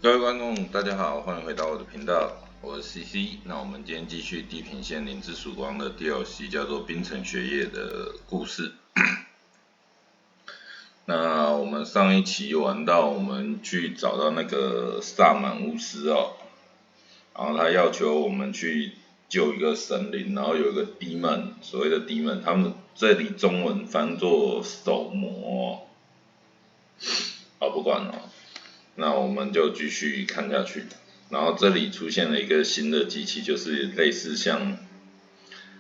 各位观众，大家好，欢迎回到我的频道，我是 CC。那我们今天继续《地平线：零之曙光》的 DLC，叫做《冰尘雪野》的故事。那我们上一期玩到，我们去找到那个萨满巫师哦，然后他要求我们去救一个神灵，然后有一个 demon， 所谓的 demon， 他们这里中文翻作手魔。好，不管了。那我们就继续看下去，然后这里出现了一个新的机器，就是类似像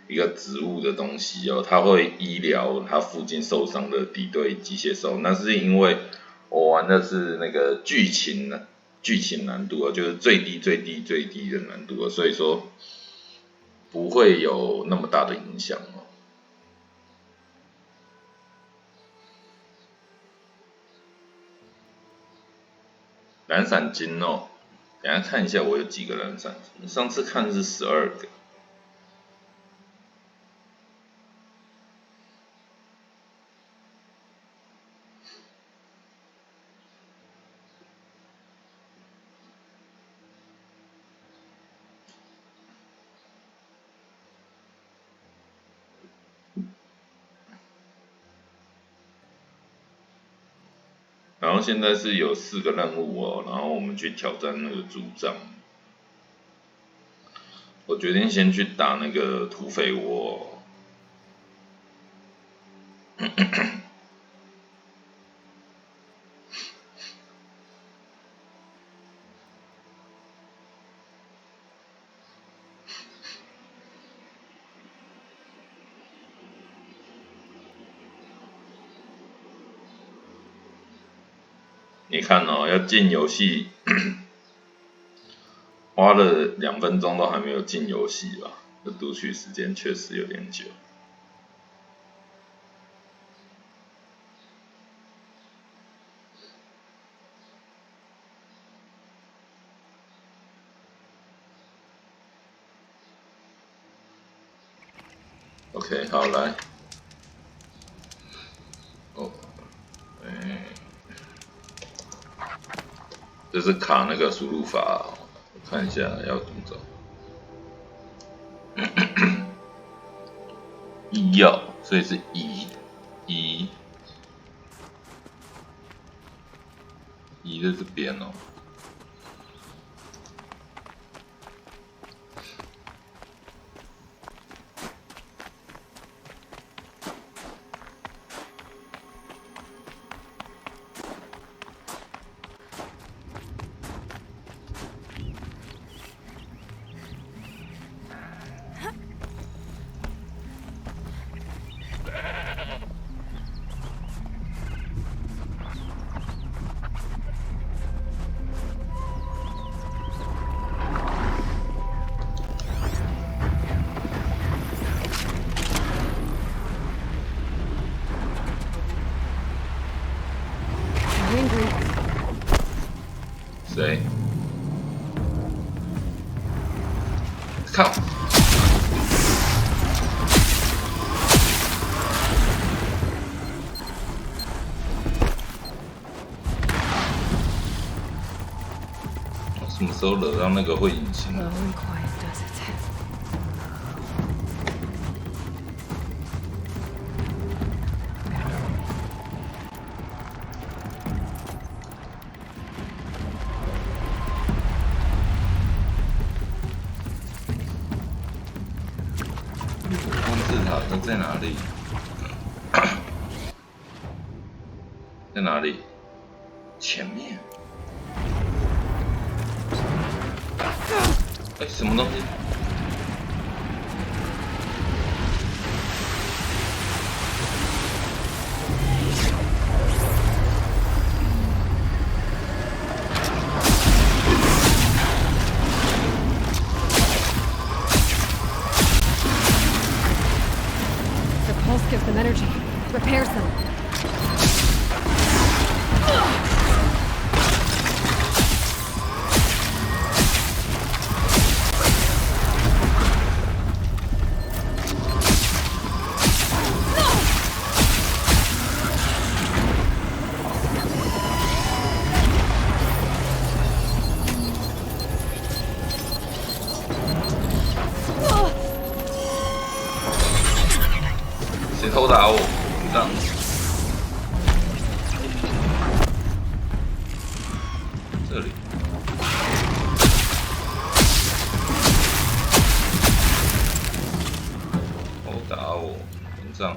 一个植物的东西哦，它会医疗它附近受伤的敌对机械兽。那是因为我玩的是那个剧情难度哦，就是最低的难度哦，所以说不会有那么大的影响哦。蓝闪晶哦，等一下看一下我有几个蓝闪晶，上次看是12个。然后现在是有4个任务哦，然后我们去挑战那个组长。我决定先去打那个土匪窝哦。你看哦，要进游戏，花了2分钟都还没有进游戏吧？这读取时间确实有点久。OK， 好来。哦，这是卡那个输入法哦，我看一下要怎么走。医药，所以是一在这边哦。谁？靠！什么时候惹到那个会隐形的？它在哪里？在哪里？前面。哎，什么东西？Gives them energy, repairs them. 打我，这样。这里。打我，这样。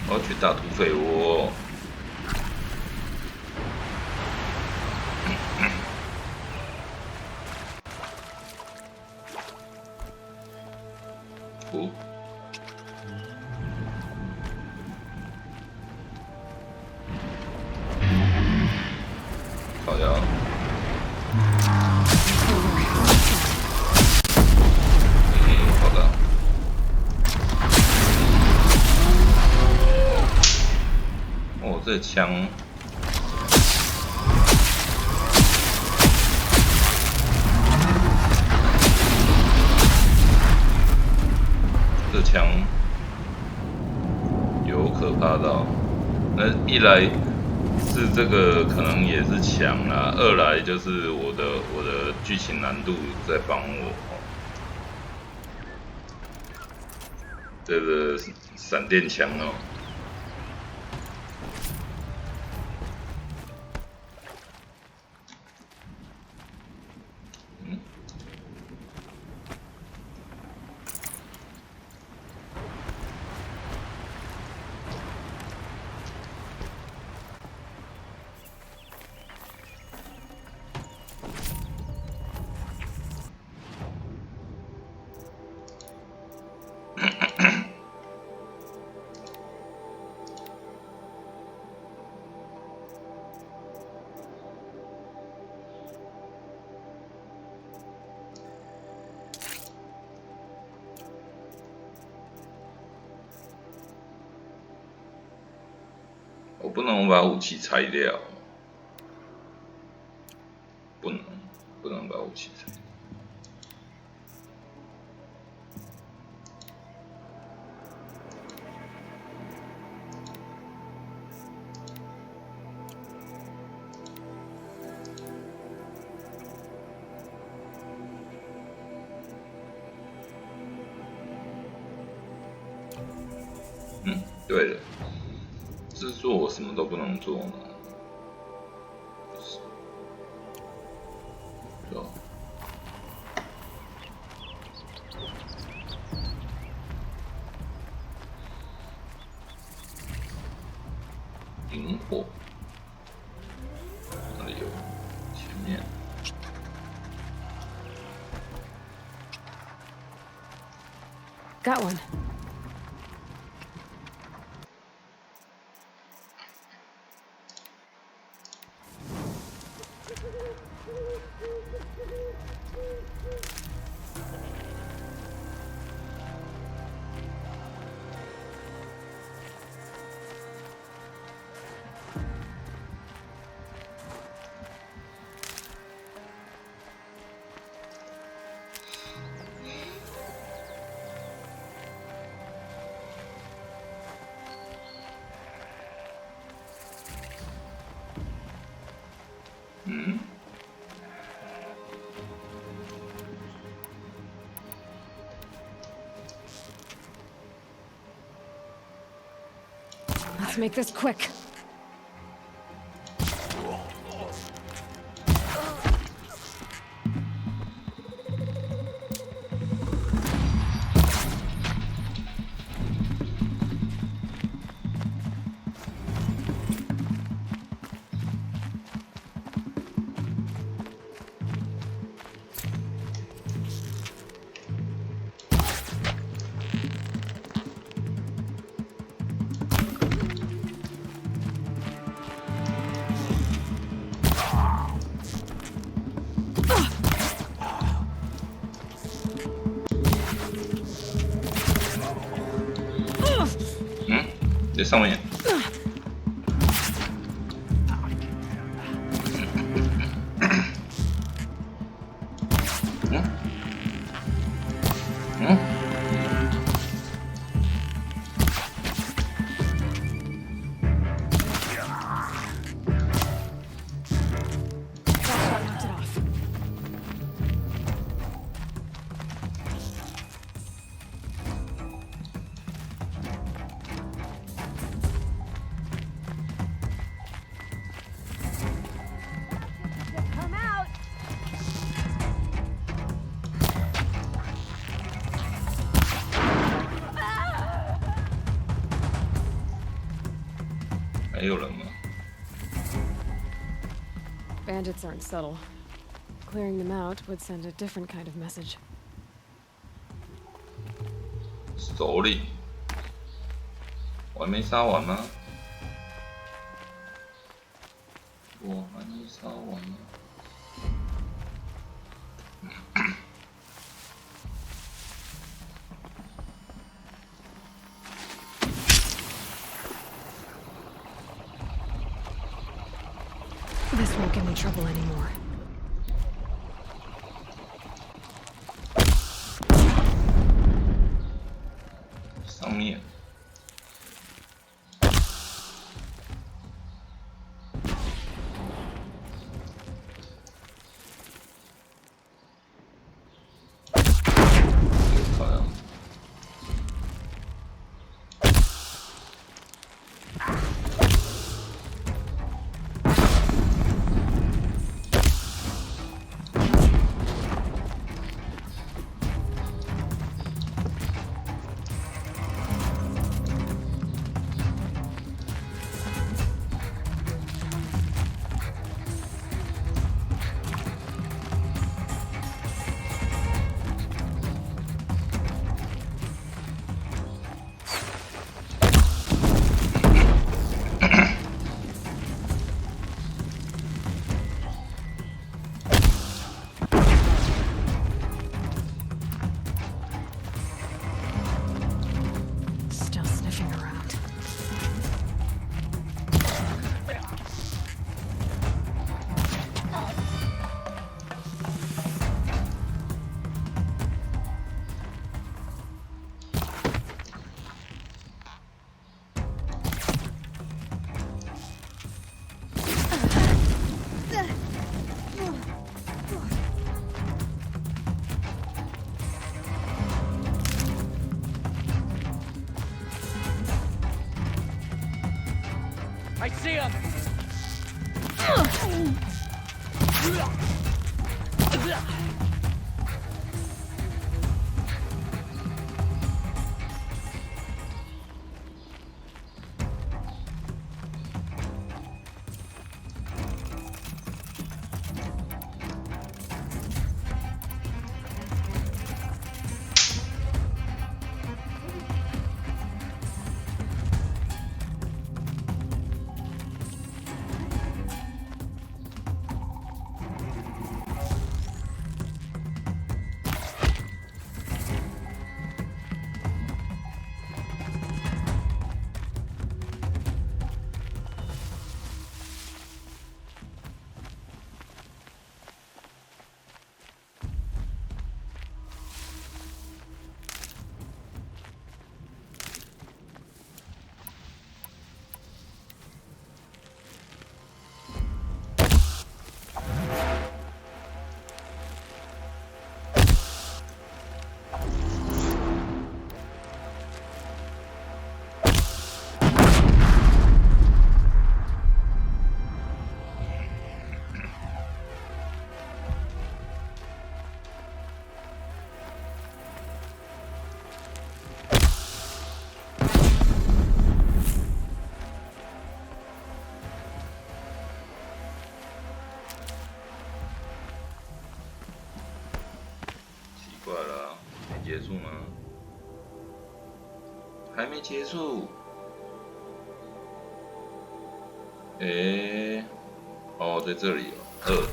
我要去打土匪窝。哦。好呀。好的。哦，这枪。这枪有可怕到，那一来是这个可能也是强啦，二来就是我的剧情难度在帮我。这个闪电枪哦。我不能把武器拆掉，不能把武器拆掉。对了。制作我什么都不能做吗？对吧？萤火，哪里有？前面。Got one. Let's make this quick.在上面。还有人吗？ Bandits aren't subtle. Clearing them out would send a different kind of message. 首领，我还没杀完吗？我还没杀完吗？This won't give me trouble anymore. 上面。好像。Still sniffing around. I see him! 奇怪了啊，没结束吗？还没结束。哦，在这里哦，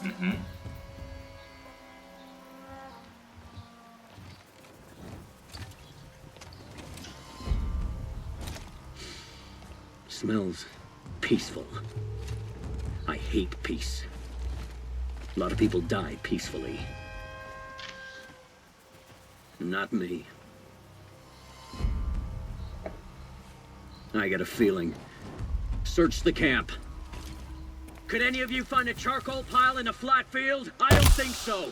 嗯哼。Smells peaceful. I hate peace. A lot of people die peacefully. Not me. I got a feeling. Search the camp. Could any of you find a charcoal pile in a flat field? I don't think so.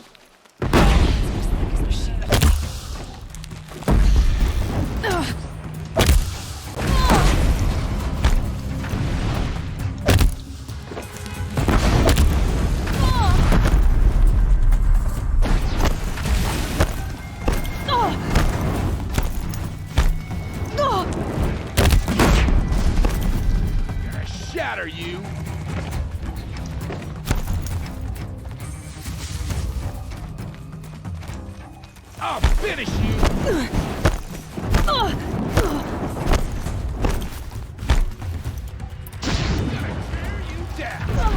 Shatter you! I'll finish you! Gonna tear you down!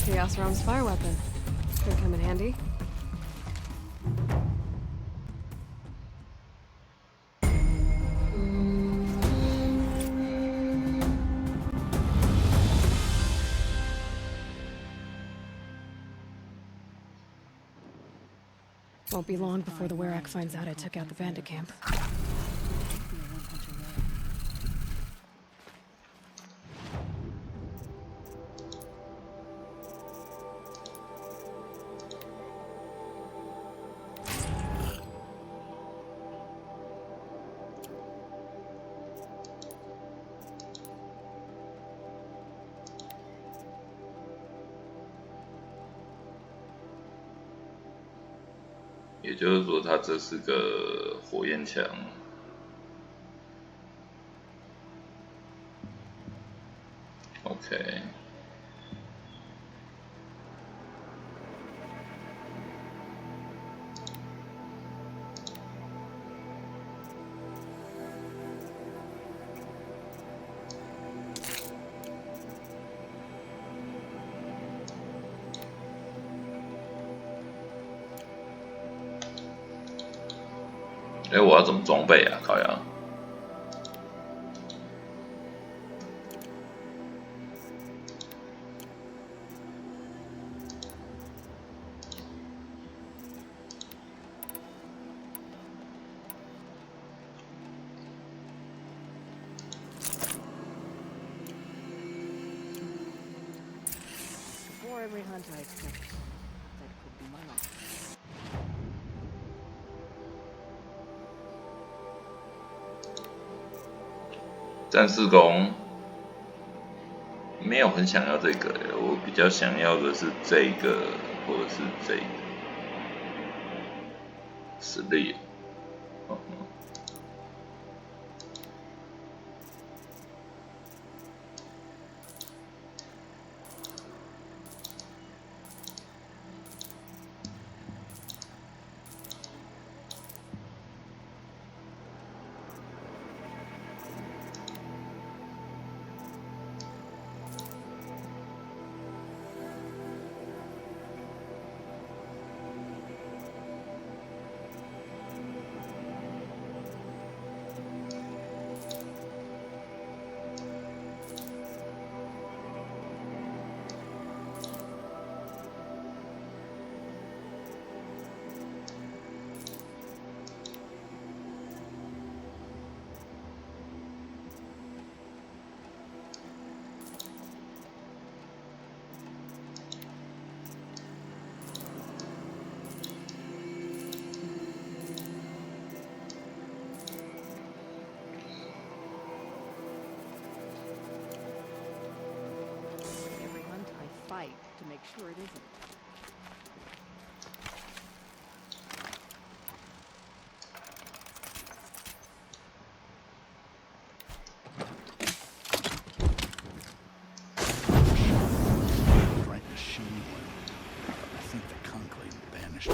Chaos Realm's fire weapon. Could come in handy. Won't be long before the Werak finds out I took out the bandit camp. 也就是说，它这是个火焰墙。OK。我要怎么装备啊？靠呀！战士弓没有很想要这个，我比较想要的是这个，或者是这个实力。To make sure it isn't. Right machine. I think the conclave banished.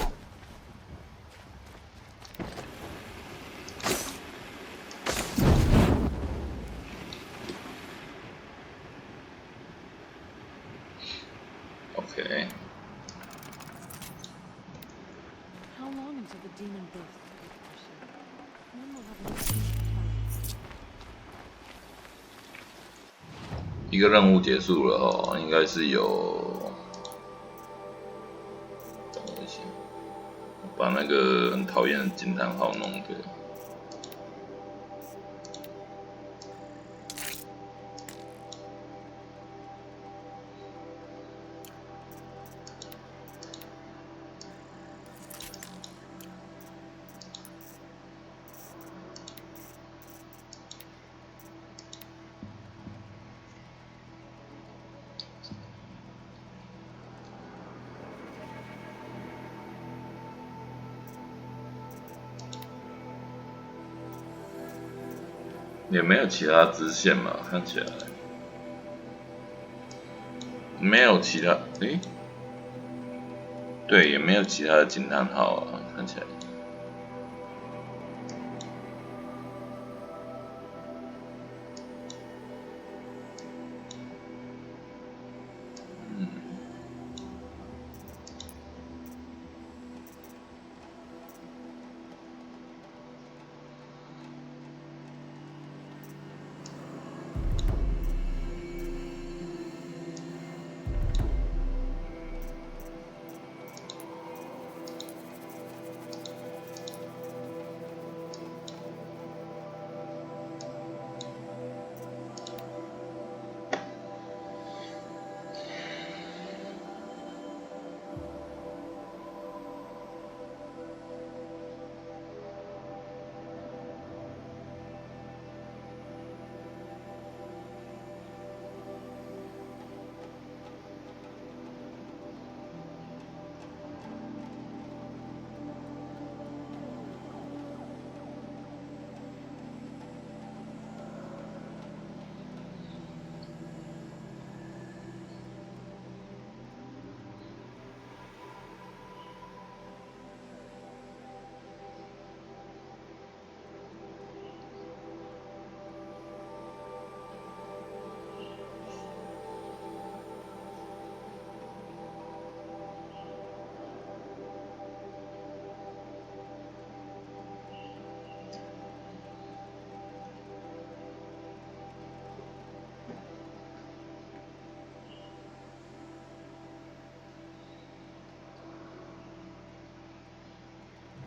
Okay. How long until the demon bursts? Then we'll have enough time to try. 一个任务结束了哦，应该是有，等我一下，把那个很讨厌的惊叹号弄掉。也没有其他支线嘛，看起来没有其他，诶，对，也没有其他的惊叹号啊，看起来。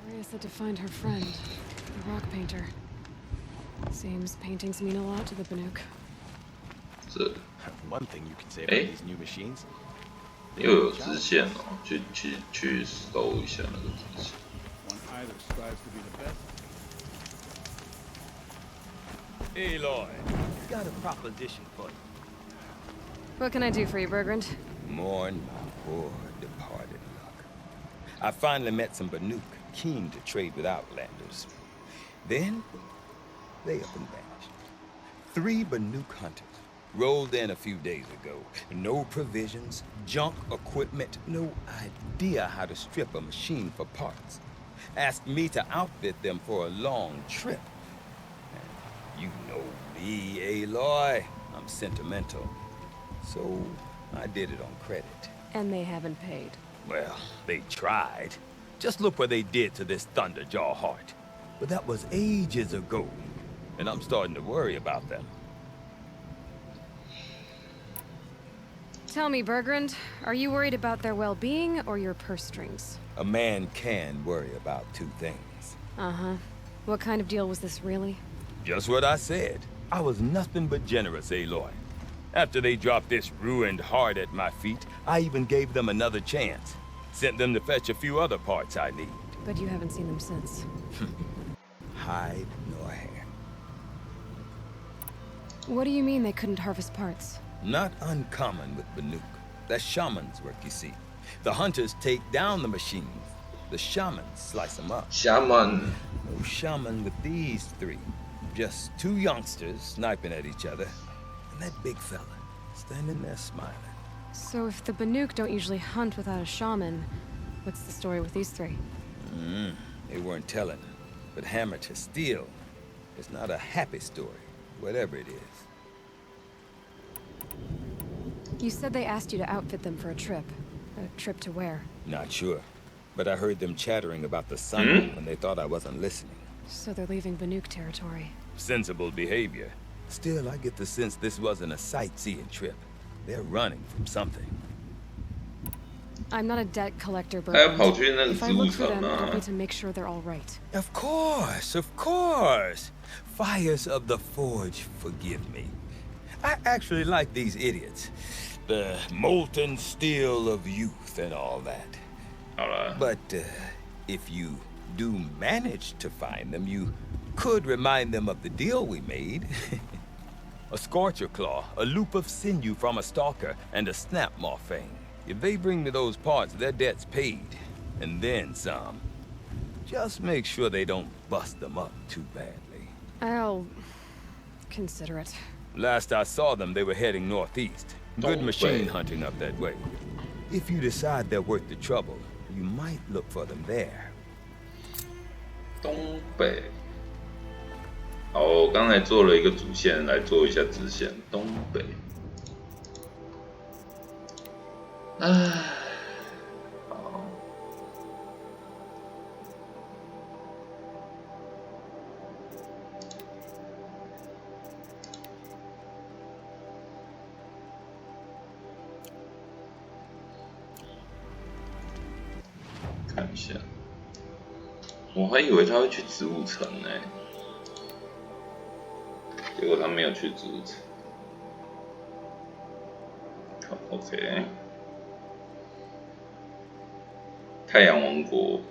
Maria said to find her friend, the rock painter. Seems paintings mean a lot to the Banuk. 这 One thing you can say Hey. about these new machines. 又有支线哦，去搜一下那个支线。 One either strives to be the best. Aloy, got a proposition for you. What can I do for you, Bergrand? Mourn my poor departed luck. I finally met some Banuk keen to trade with Outlanders. Then, they up and vanished. 3 Banuk hunters rolled in a few days ago. No provisions, junk equipment, no idea how to strip a machine for parts. Asked me to outfit them for a long trip. And you know me, Aloy. I'm sentimental. So, I did it on credit. And they haven't paid. Well, they tried. Just look what they did to this Thunderjaw heart. But that was ages ago. And I'm starting to worry about them. Tell me, Bergrand, are you worried about their well-being or your purse strings? A man can worry about 2 things. Uh-huh. What kind of deal was this, really? Just what I said. I was nothing but generous, Aloy. After they dropped this ruined heart at my feet, I even gave them another chance. Sent them to fetch a few other parts I need. But you haven't seen them since. Hide nor hair. What do you mean they couldn't harvest parts? Not uncommon with Banuk. That's shaman's work, you see. The hunters take down the machines. The shamans slice them up. Shaman. No shaman with these 3. Just 2 youngsters sniping at each other. And that big fella standing there smiling. So if the Banuk don't usually hunt without a shaman, what's the story with these 3? They weren't telling. But hammer to steel. It's not a happy story, whatever it is. You said they asked you to outfit them for a trip. A trip to where? Not sure. But I heard them chattering about the sun when they thought I wasn't listening. So they're leaving Banuk territory. Sensible behavior. Still, I get the sense this wasn't a sightseeing trip. They're running from something. I'm not a debt collector, 还要 Bertrand. 跑去那个 If 植 I 物 look for 城 them, I 啊 need！to make sure they're all right. Of course, of course. Fires of the Forge, forgive me. I actually like these idiots. The molten steel of youth and all that. 好了， But if you do manage to find them, you could remind them of the deal we made. A scorcher claw, a loop of sinew from a stalker, and a snap maw fang. If they bring me those parts, their debt's paid. And then some. Just make sure they don't bust them up too badly. I'll consider it. Last I saw them, they were heading northeast. Good machine hunting up that way. If you decide they're worth the trouble, you might look for them there. 东北。好，我刚才做了一个主线，来做一下支线。东北。唉，好。看一下，我还以为他会去植物城呢。结果他没有去植物城。好 ，OK。太阳王国。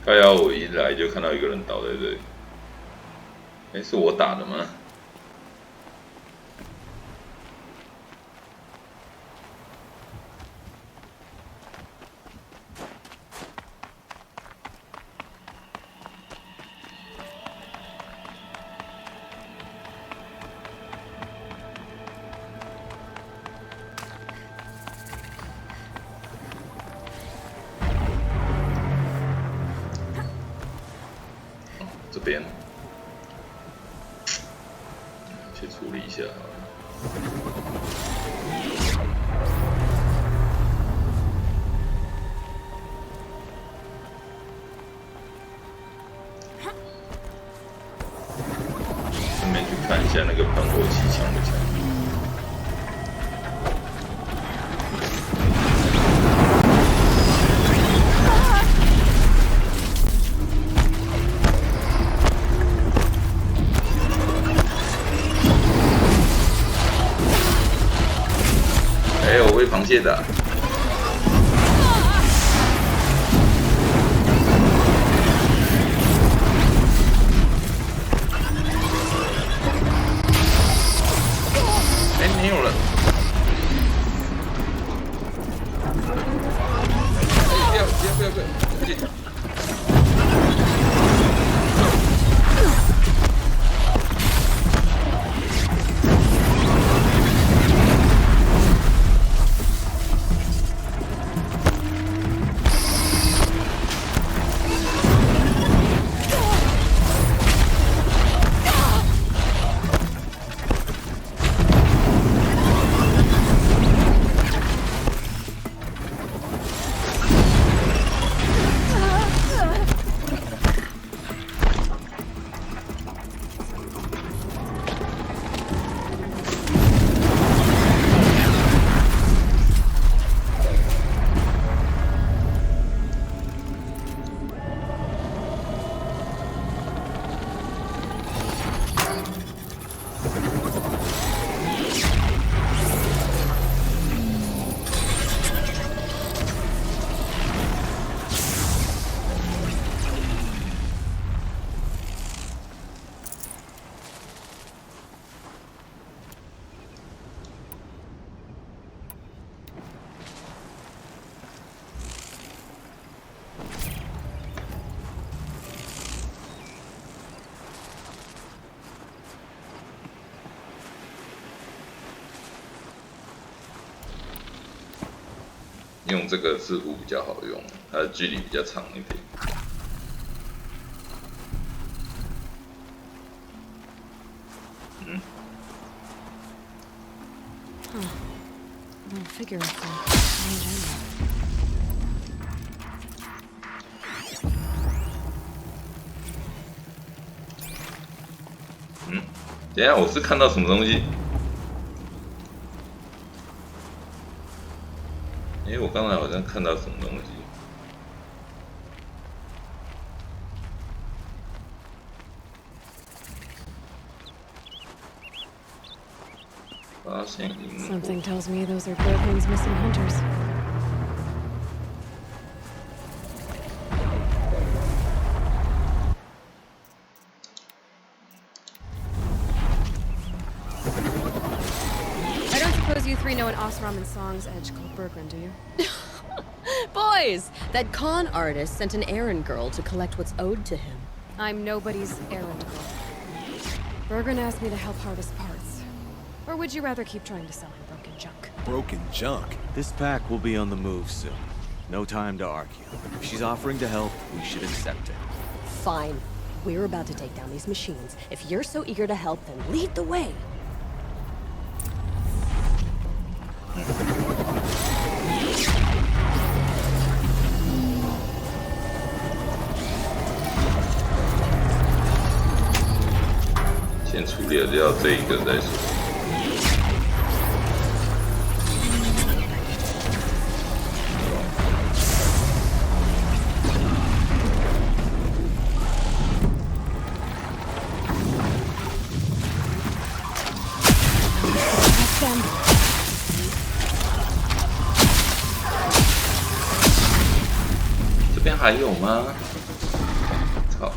靠腰我一来就看到一个人倒在这里，是我打的吗？这边去处理一下好了。顺便去看一下那个喷火器强不强。我会螃蟹的。没有了。不要！快点！用这个似乎比较好用，它的距离比较长一点。Little figure of some. 等一下，我是看到什么东西？我刚才好像看到什么东西。发现萤火。 Something tells me those are Bergman's missing hunters. I don't suppose you three know an Osram and Song's edge called Bergman, do you? Boys, that con artist sent an errand girl to collect what's owed to him. I'm nobody's errand girl. Bergman asked me to help harvest parts. Or would you rather keep trying to sell him broken junk? Broken junk? This pack will be on the move soon. No time to argue. If she's offering to help, we should accept it. Fine. We're about to take down these machines. If you're so eager to help, then lead the way. 先处理掉这一个再说。这边还有吗？操！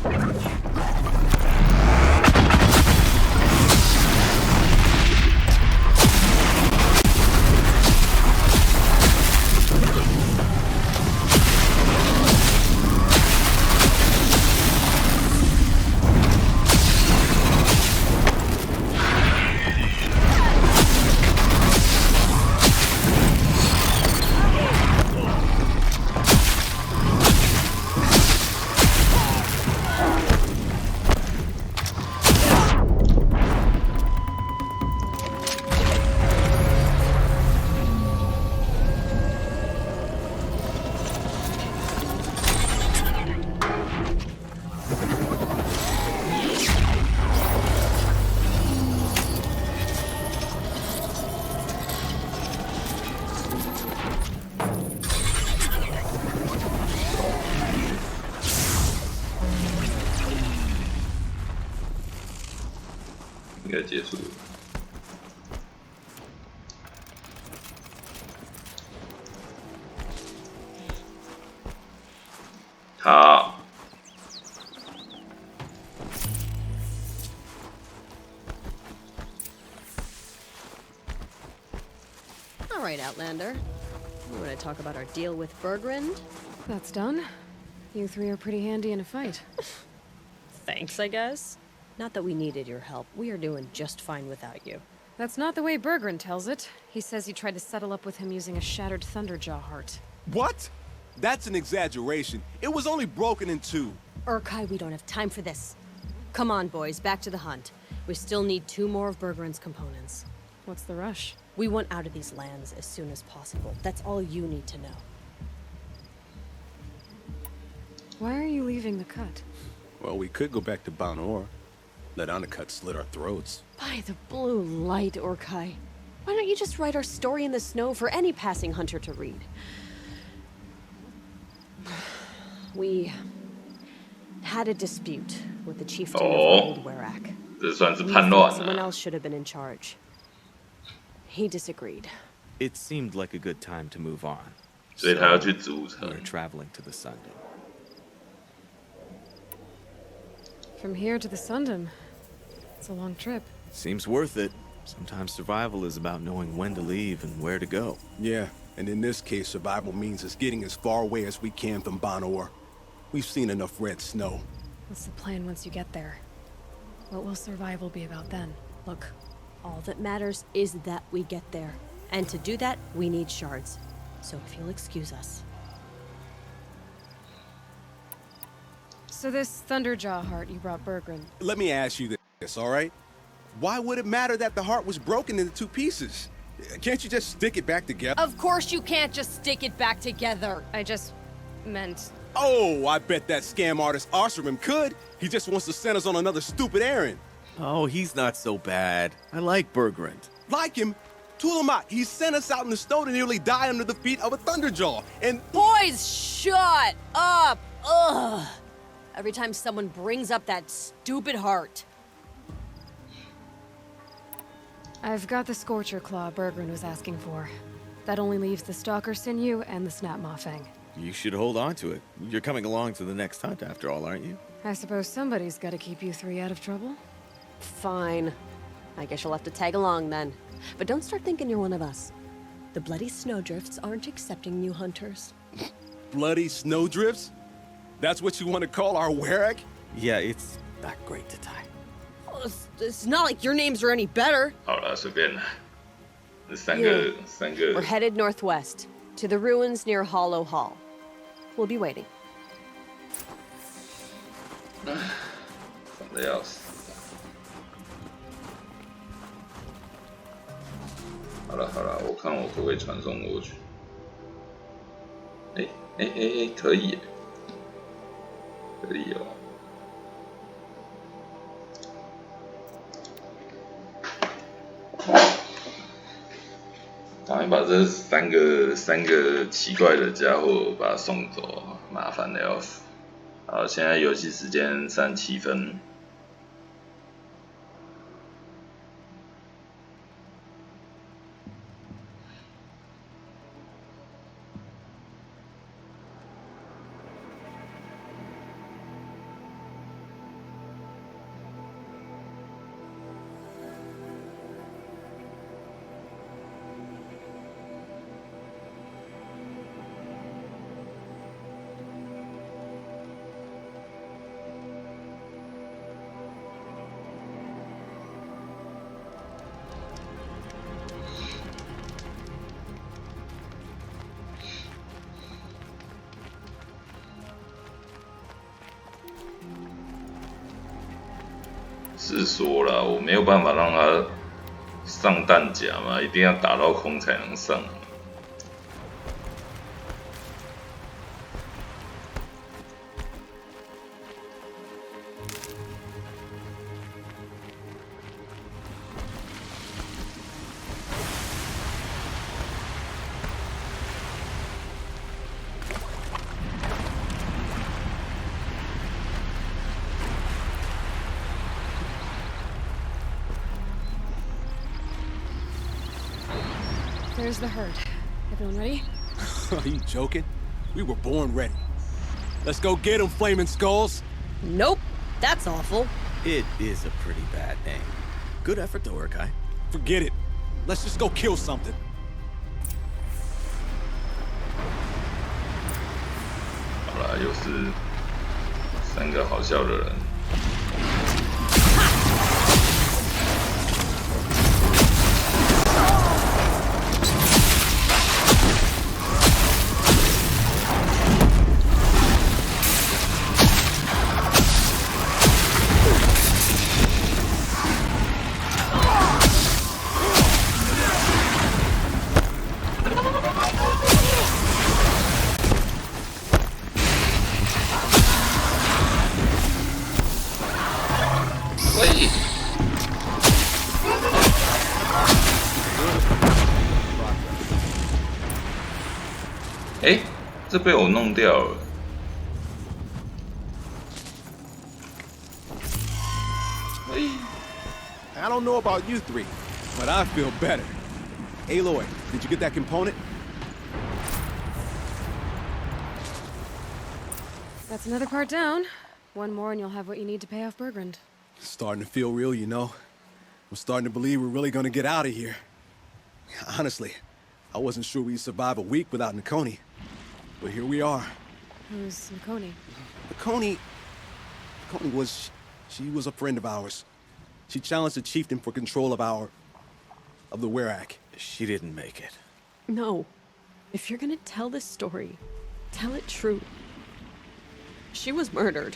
应该结束了。好。All right, Outlander. You want to talk about our deal with Bergrand? That's done. You three are pretty handy in a fight. Thanks, I guess. Not that we needed your help. We are doing just fine without you. That's not the way Bergren tells it. He says you tried to settle up with him using a shattered Thunderjaw heart. What? That's an exaggeration. It was only broken in two. Urkai, we don't have time for this. Come on, boys, back to the hunt. We still need 2 more of Bergren's components. What's the rush? We want out of these lands as soon as possible. That's all you need to know. Why are you leaving the cut? Well, we could go back to Banor. Let Undercut slit our throats. By the blue light, Urkai. Why don't you just write our story in the snow for any passing hunter to read? We had a dispute with the chieftain of Old Werak. 这算是叛乱 Someone 了。 else should have been in charge. He disagreed. It seemed like a good time to move on. 所以他要去组 We're 成。 traveling to the Sundom. From here to the Sundom. It's a long trip. Seems worth it. Sometimes survival is about knowing when to leave and where to go. Yeah, and in this case, survival means us getting as far away as we can from Banor. We've seen enough red snow. What's the plan once you get there? What will survival be about then? Look, all that matters is that we get there. And to do that, we need shards. So if you'll excuse us. So this Thunderjaw heart you brought Bergren. Let me ask you this, all right? Why would it matter that the heart was broken into 2 pieces? Can't you just stick it back together? Of course you can't just stick it back together. I just meant... Oh, I bet that scam artist Arsarim could. He just wants to send us on another stupid errand. Oh, he's not so bad. I like Bergrand. Like him? Tulamat, he sent us out in the snow to nearly die under the feet of a Thunderjaw, and... Boys, shut up! Ugh! Every time someone brings up that stupid heart. I've got the Scorcher Claw Bergren was asking for. That only leaves the Stalker Sinew and the Snap Maw Fang. You should hold on to it. You're coming along to the next hunt after all, aren't you? I suppose somebody's gotta keep you 3 out of trouble. Fine. I guess you'll have to tag along then. But don't start thinking you're one of us. The Bloody Snowdrifts aren't accepting new hunters. Bloody snowdrifts? That's what you want to call our Warwick? Yeah, it's not great to tie. Well, it's not like your names are any better. 好了，随便了。这三个 We're headed northwest, to the ruins near Hollow Hall. We'll be waiting. 烦得要死。好了，我看我可不可以传送过去。可以耶，可以哦。赶快把这三个奇怪的家伙把他送走，麻烦的要死。好，现在游戏时间37分。是说啦，我没有办法让他上弹夹嘛，一定要打到空才能上。There's the herd. Everyone ready? Are you joking? We were born ready. Let's go get them, flaming skulls. Nope. That's awful. It is a pretty bad name. Good effort though, Urkai. Forget it. Let's just go kill something. 好啦，又是三个好笑的人。这被我弄掉了。I don't know about you 3, but I feel better. Aloy, did you get that component? That's another part down. One more and you'll have what you need to pay off Bergrand. Starting to feel real, you know. I'm starting to believe we're really gonna get out of here. Honestly, I wasn't sure we'd survive a week without Nakoni. But here we are. Who's Nakoni? Nakoni was... she was a friend of ours. She challenged the chieftain for control of the Werak. She didn't make it. No. If you're gonna tell this story, tell it true. She was murdered.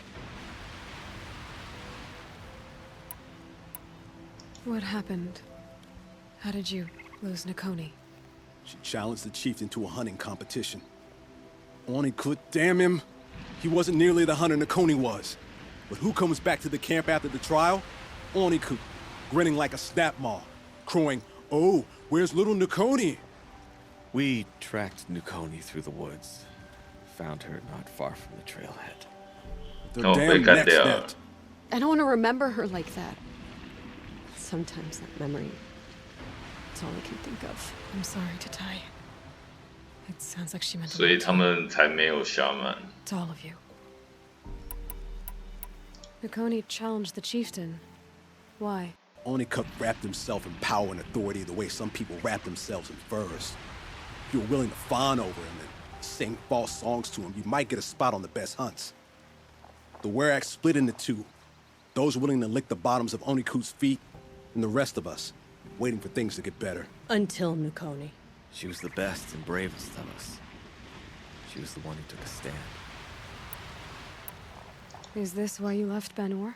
What happened? How did you lose Nakoni? She challenged the chieftain to a hunting competition. Onikut, damn him! He wasn't nearly the hunter Nakoni was. But who comes back to the camp after the trial? Onikut, grinning like a snap maw, crowing, "Oh, where's little Nakoni?" We tracked Nakoni through the woods. Found her not far from the trailhead. The Oh, damn they got next there. net. I don't want to remember her like that. Sometimes that memory, it's all I can think of. I'm sorry to Tai. It sounds like she meant a 所以 lot to 他 you. 们才没有下满。 It's all of you. Nakoni challenged the chieftain. Why? Onikut wrapped himself in power and authority the way some people wrap themselves in furs. If you're willing to fawn over him and sing false songs to him, you might get a spot on the best hunts. The Werax split into two. Those willing to lick the bottoms of Onikut's feet, and the rest of us, waiting for things to get better. Until Nakoni. She was the best and bravest of us. She was the one who took a stand. Is this why you left Banor?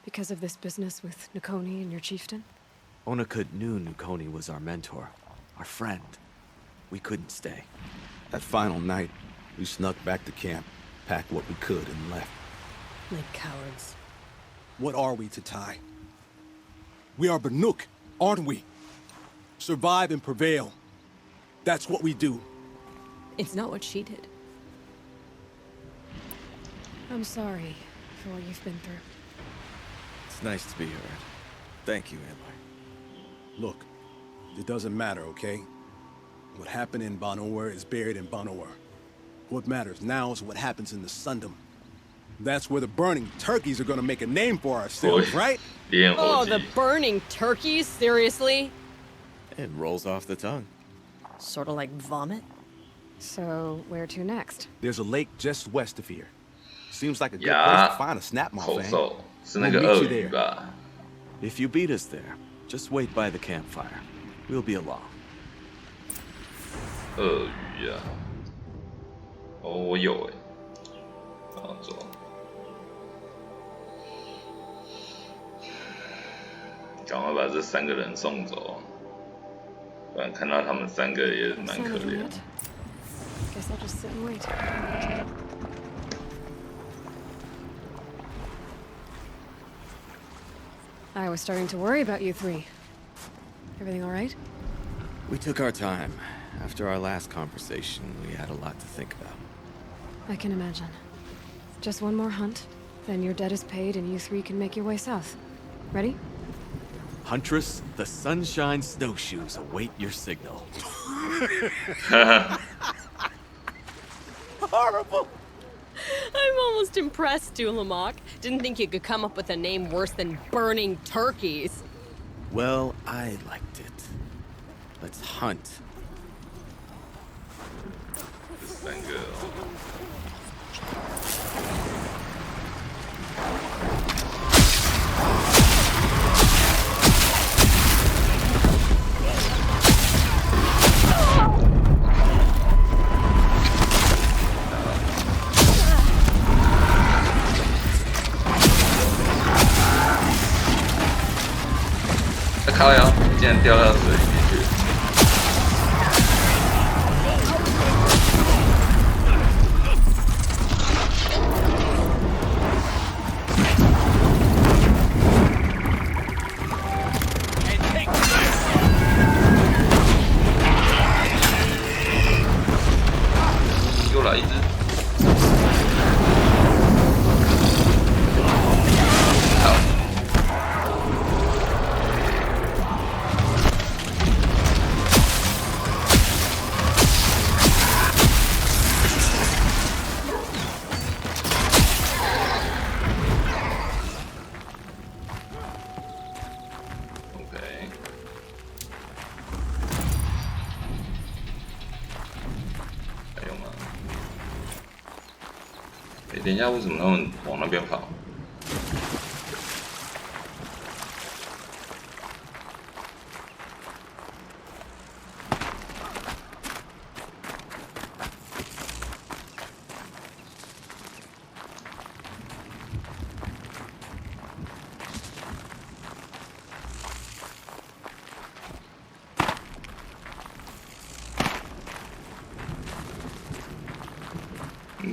Because of this business with Nakoni and your chieftain? Onakut knew Nakoni was our mentor, our friend. We couldn't stay. That final night, we snuck back to camp, packed what we could, and left. Like cowards. What are we to Tai? We are Banuk, aren't we? Survive and prevail. That's what we do. It's not what she did. I'm sorry for what you've been through. It's nice to be heard. Thank you, Aloy. Look, it doesn't matter, okay? What happened in Banor is buried in Banor. What matters now is what happens in the Sundom. That's where the burning turkeys are gonna make a name for ourselves, right? 烟火 Oh, 季 the burning turkeys? Seriously? It rolls off the tongue. Sort of like vomit? So, where to next? There's a lake just west of here. Seems like a good place Yeah. to find a snap 口 mall fan. 手是那 We'll 个 meet 鳄 you 鱼 there. 吧？ If you beat us there, just wait by the campfire. We'll be along. 鳄鱼啊？哦，我有哎。好走。赶快把这3个人送走，不然看到他们3个也蛮 Sign 可 of them 怜 yet? Guess I'll just sit and wait. I was starting to worry about you three. Everything all right? We took our time. After our last conversation, we had a lot to think about. I can imagine. Just one more hunt, then your debt is paid and you three can make your way south. Ready? Huntress, the Sunshine Snowshoes await your signal. Horrible! I'm almost impressed, Dulamok. Didn't think you could come up with a name worse than burning turkeys. Well, I liked it. Let's hunt. 这3个哦。靠腰，竟然掉到水里面去了。又来一只。好。OK。还有吗？哎，等一下，为什么他们往那边跑？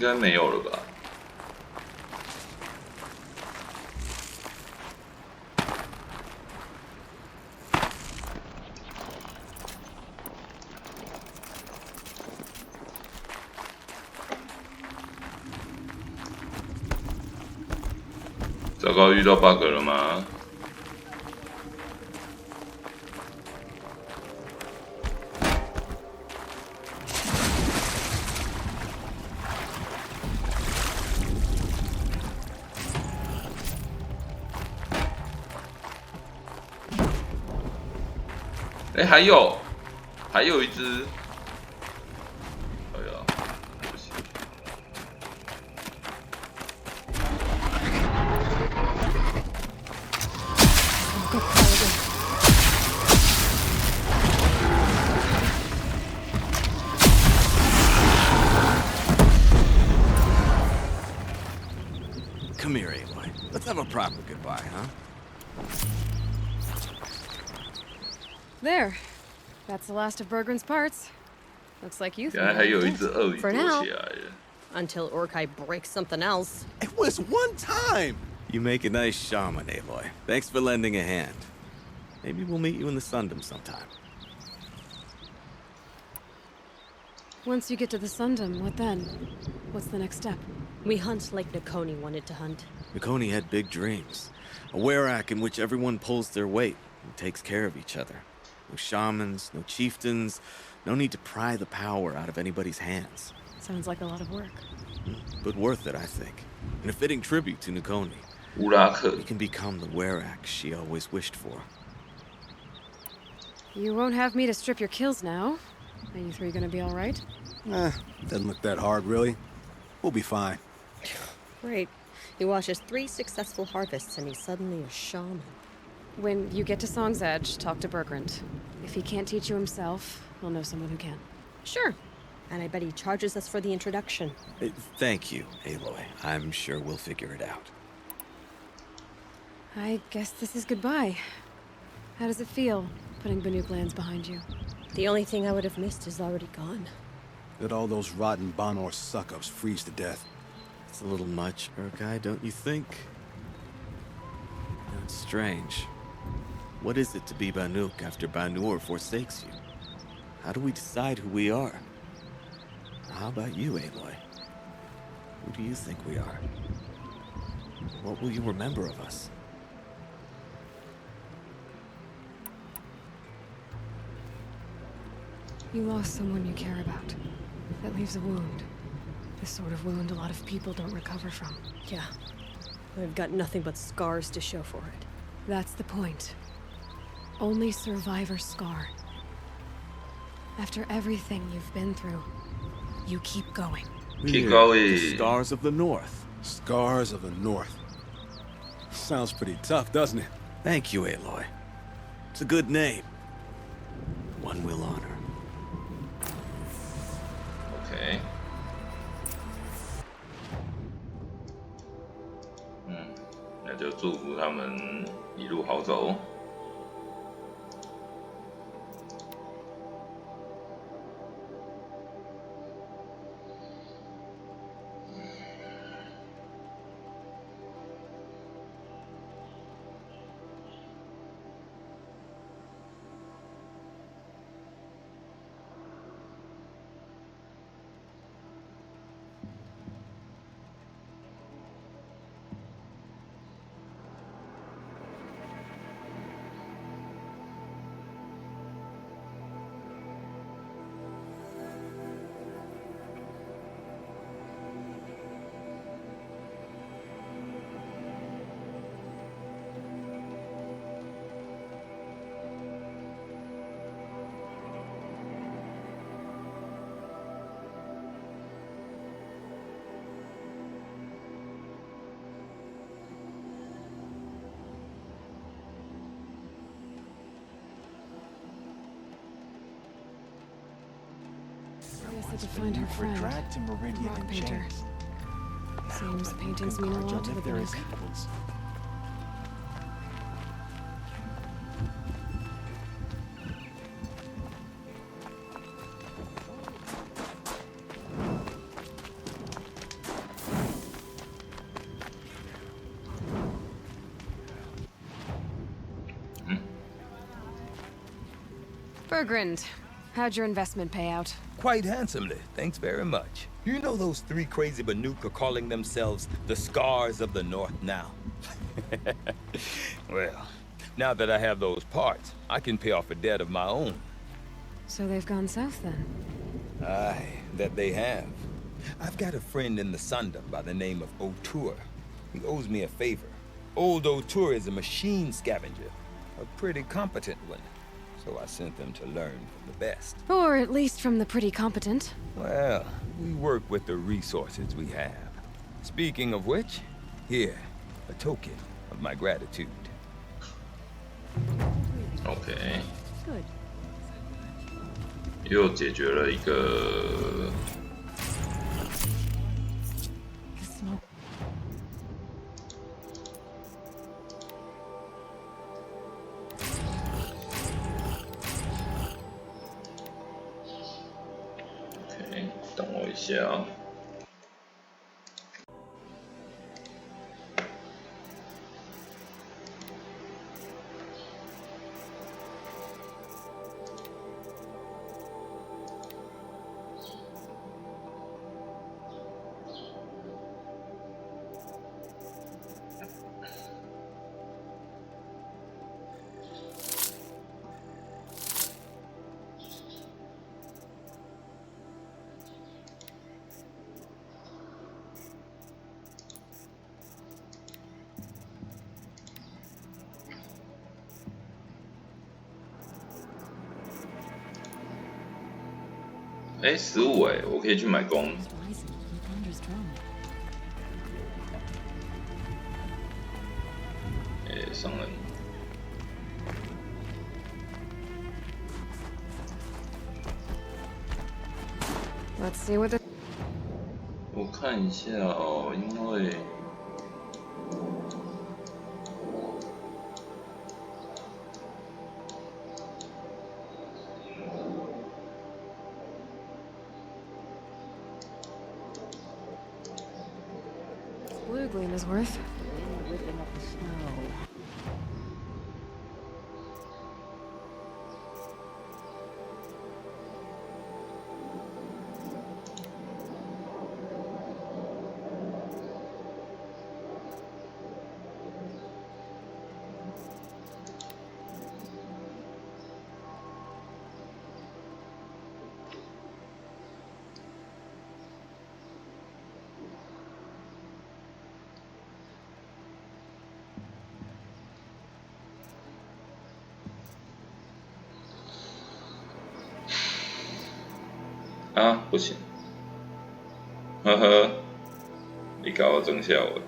该没有了吧？糟糕，遇到 bug 了吗？哎，还有一只，哎呀，不行。Come here, Aloy. Let's have a proper goodbye, huh? There. That's the last of Bergren's parts. Looks like you 原来还有一只鳄鱼 For 躲 now. 起来了。 Until Orkai breaks something else. It was one time! You make a nice shaman, Aloy. Thanks for lending a hand. Maybe we'll meet you in the Sundom sometime. Once you get to the Sundom, what then? What's the next step? We hunt like Nakoni wanted to hunt. Nakoni had big dreams. A werak in which everyone pulls their weight and takes care of each other. No shamans, no chieftains, no need to pry the power out of anybody's hands. Sounds like a lot of work. But worth it, I think. And a fitting tribute to Nakoni. 乌拉克 We can become the werak she always wished for. You won't have me to strip your kills now. Are you three gonna be alright? Doesn't look that hard, really. We'll be fine. Great. He watches 3 successful harvests and he's suddenly a shaman. When you get to Song's Edge, talk to Bergrand. If he can't teach you himself, he'll know someone who can. Sure. And I bet he charges us for the introduction. Thank you, Aloy. I'm sure we'll figure it out. I guess this is goodbye. How does it feel, putting Banuk lands behind you? The only thing I would have missed is already gone. Let all those rotten Banor suck-ups freeze to death. It's a little much, Urkai, don't you think? That's strange. What is it to be Banuk after Banur forsakes you? How do we decide who we are? How about you, Aloy? Who do you think we are? What will you remember of us? You lost someone you care about. That leaves a wound. The sort of wound a lot of people don't recover from. Yeah. I've got nothing but scars to show for it. That's the point. Only survivor's scar. After everything you've been through, you keep going. Keep We're going. the Stars of the North. Scars of the North. Sounds pretty tough, doesn't it? Thank you, Aloy. It's a good name. One we'll honor. OK， 那就祝福他们一路好走。I guess I could find her friend, dragged to Meridian rock in painter. chains. Seems paintings mean a lot to the live there as Banuk. equals. Bergrand, how'd your investment pay out? Quite handsomely, thanks very much. You know those three crazy Banuk are calling themselves the Scars of the North now? Well, now that I have those parts, I can pay off a debt of my own. So they've gone south then? Aye, that they have. I've got a friend in the Sunda by the name of O'Toole. He owes me a favor. Old O'Toole is a machine scavenger, a pretty competent one. So I sent them to learn from the best. Or at least from the pretty competent. Well, we work with the resources we have. Speaking of which, here, a token of my gratitude. OK， Good. 又解决了一个。 The smoke. OK， 等我一下啊。哎，15哎，我可以去买弓。 Rising from Thunder's drum. 哎，商人。 Let's see what the... 我看一下哦，因为Blue Gleam is worth. Wind whipping up the snow.啊，不行，呵呵，你搞我整笑我。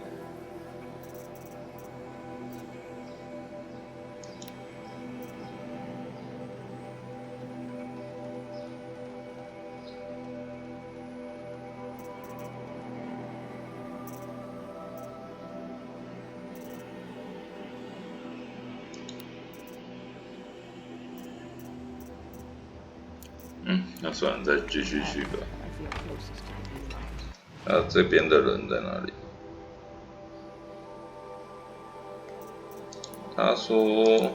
那算了，再继续去吧。 I feel closest to the daylight. 这边的人在哪里？他说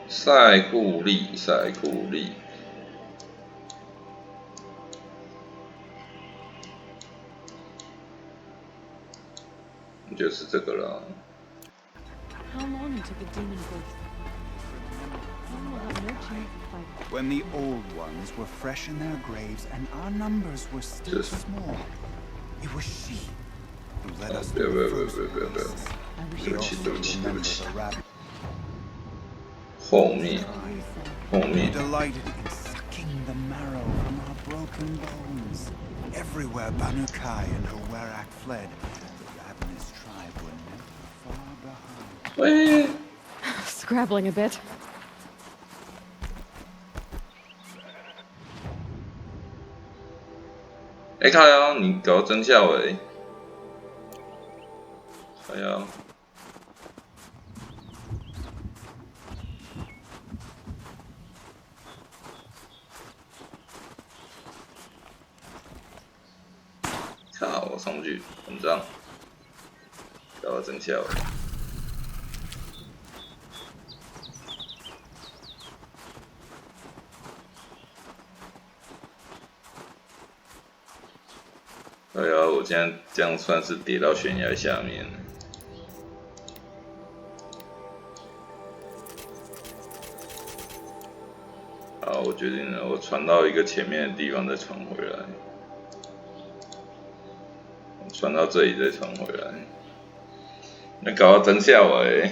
塞库利，塞库利。就是这个了。 How long until the demon growth? When will that nurture fight? When the old ones were fresh in their graves and our numbers were still small, it was she who led us to the first oasis. We also remember the rabbit. 后面，后 We 面。 delighted in sucking the marrow from our broken bones. Everywhere Banukai and her Werak fled, the ravenous tribe were never far behind. 喂， Scrabbling a bit. 哎，靠腰，你搞真笑诶！靠腰。靠，我上不去，很脏。搞真笑诶！对啊，我现在这样算是跌到悬崖下面。好，我决定了，我传到一个前面的地方再传回来，传到这里再传回来。那搞到真下尾。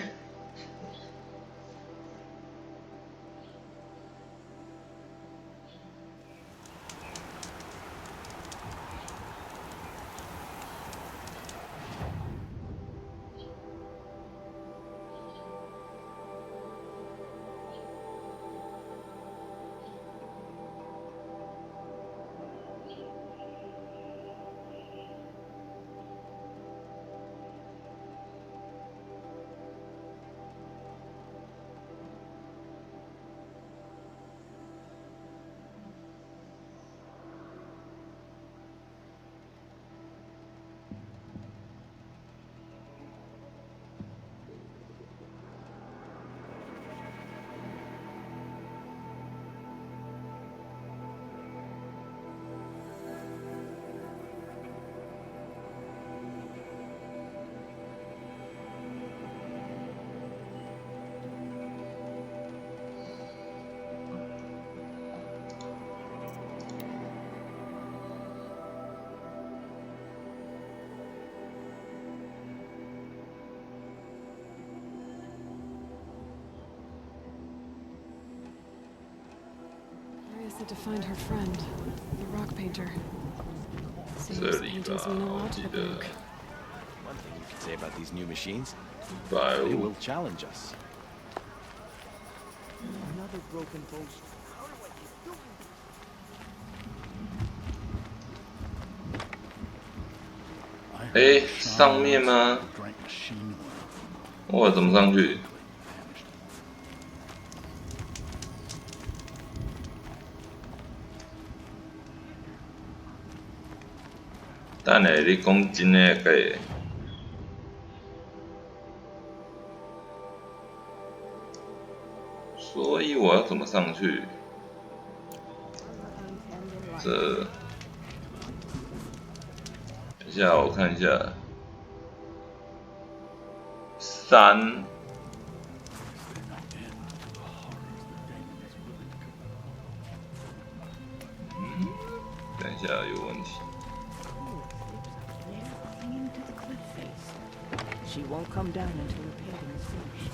To find her friend, the rock painter. Seems 这里 paintings 吧， mean a 我 lot 记 to the 得。 book. One thing you could say about these new machines, 150 they will challenge us. Another broken post. 哎，上面吗？我怎么上去？等下，你讲真诶假的？所以我要怎么上去？这，等一下我看一下，3。等一下有问题。 She won't come down until the painting is finished.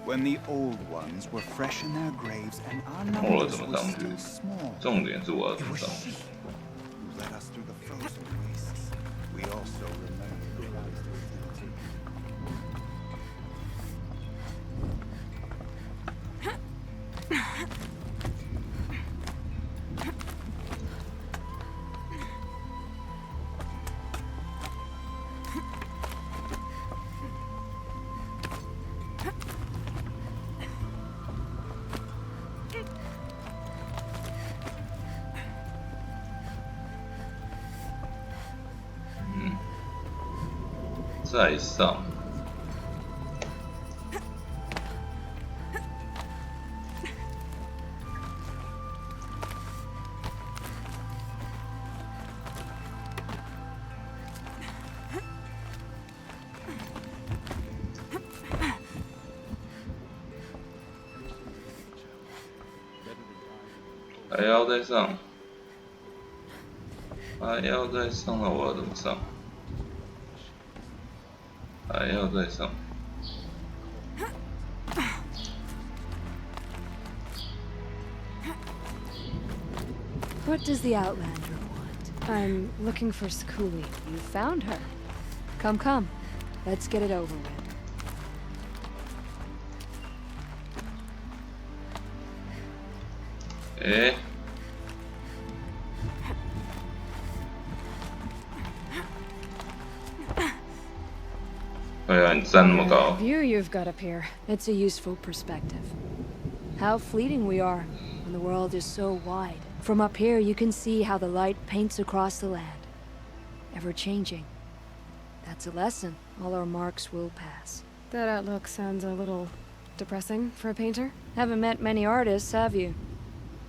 When the old ones were fresh in their graves and our numbers were still small, 重点是我要 it 怎么 was 上 she 去？ who led us through the frozen wastes. We also remember the rise of the再上。还要再上，还要再上了，我要怎么上？还要再上。What does the Outlander want? I'm looking for Skuli. You found her. Come, come. Let's get it over with. 哎，哎呀，你站那么高 The view you've got up here. It's a useful perspective. How fleeting we are when the world is so wide. From up here, you can see how the light paints across the land. Ever changing. That's a lesson. All our marks will pass. That outlook sounds a little depressing for a painter. Haven't met many artists, have you?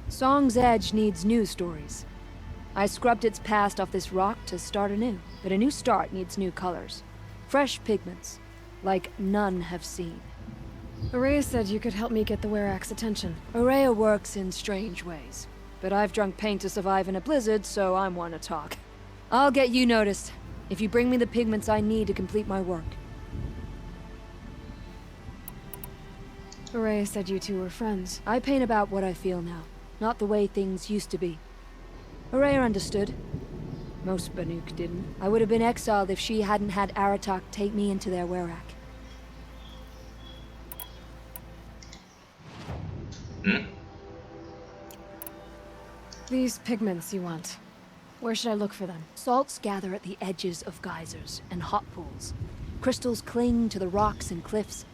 Song's Edge needs news stories. I scrubbed its past off this rock to start anew. But a new start needs new colors. Fresh pigments, like none have seen. Araya said you could help me get the Werak's attention. Araya works in strange ways. But I've drunk paint to survive in a blizzard, so I'm one to talk. I'll get you noticed, if you bring me the pigments I need to complete my work. Araya said you two were friends. I paint about what I feel now, not the way things used to be. Araya understood. Most Banuk didn't. I would have been exiled if she hadn't had Aratak take me into their Werak. These pigments you want. Where should I look for them? Salts gather at the edges of geysers and hot pools. Crystals cling to the rocks and cliffs.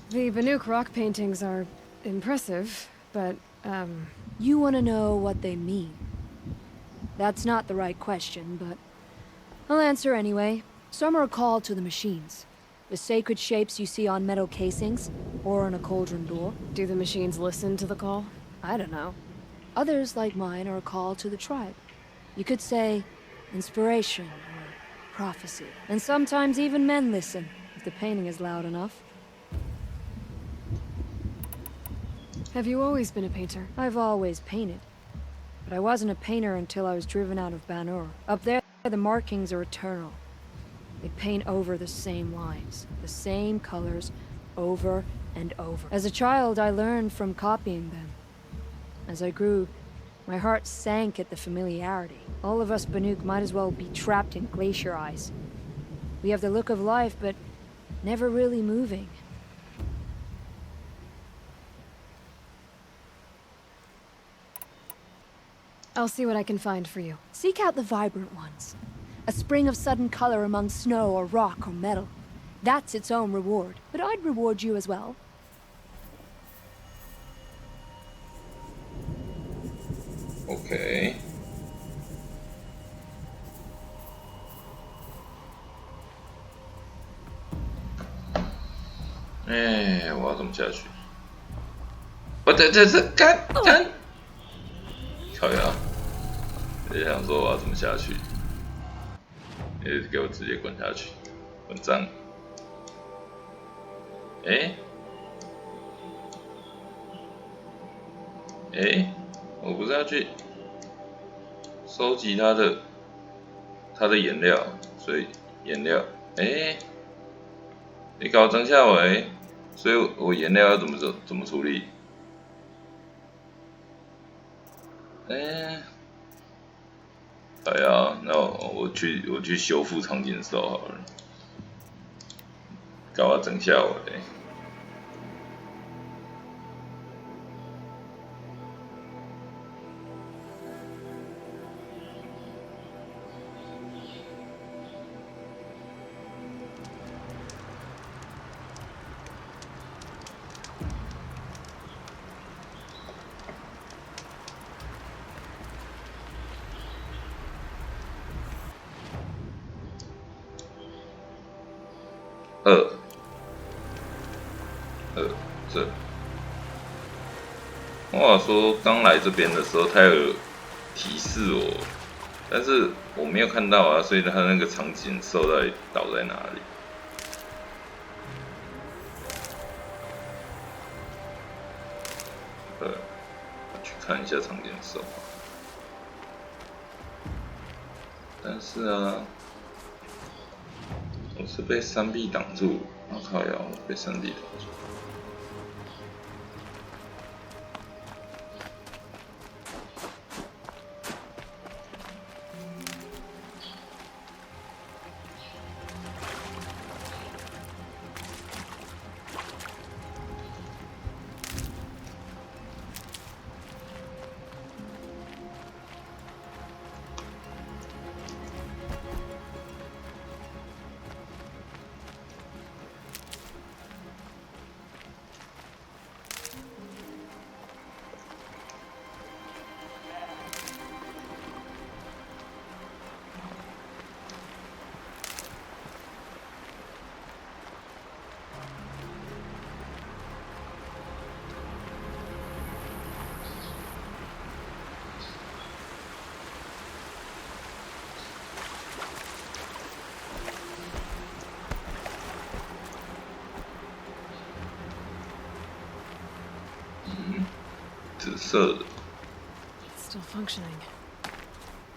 The Banuk rock paintings are impressive, but, You want to know what they mean. That's not the right question, but I'll answer anyway. Some are called to the machines. The sacred shapes you see on metal casings, or on a cauldron door. Do the machines listen to the call? I don't know. Others, like mine, are a call to the tribe. You could say inspiration or prophecy. And sometimes even men listen, if the painting is loud enough. Have you always been a painter? I've always painted. But I wasn't a painter until I was driven out of Banur. Up there, the markings are eternal. They paint over the same lines, the same colors, over and over. As a child, I learned from copying them. As I grew, my heart sank at the familiarity. All of us Banuk might as well be trapped in glacier ice. We have the look of life, but never really moving. I'll see what I can find for you. Seek out the vibrant ones. A spring of sudden color among snow or rock or metal. That's its own reward. But I'd reward you as well. OK。哎，我要怎么下去？我这干！靠呀！也想说我要怎么下去？也给我直接滚下去，滚脏！我不是要去收集它的颜料，所以颜料，你搞整下尾，所以我颜料要怎么处理？好呀，那我去修复长颈兽好了，搞我整下尾。这，我说刚来这边的时候，他有提示我，但是我没有看到啊，所以他那个场景兽到底倒在哪里？去看一下场景兽。但是啊，我是被山壁挡住，我靠呀，我被山壁挡住。紫色的。 It's still functioning.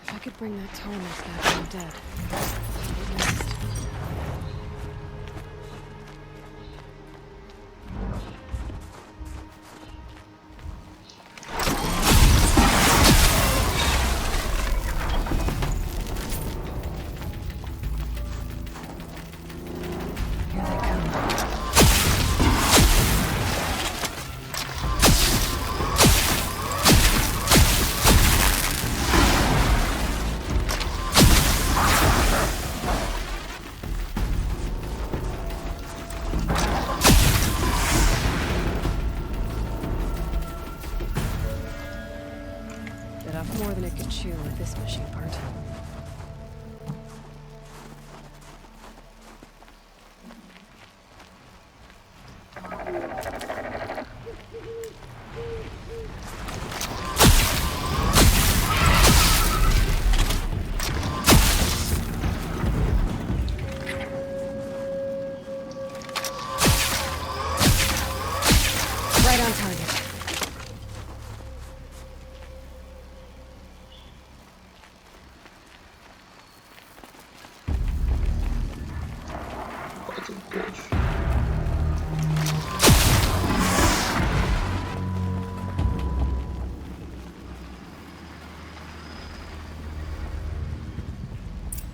If I could bring that Ptolemaic back from the dead, at least. More than it could chew with this machine part. Right on target.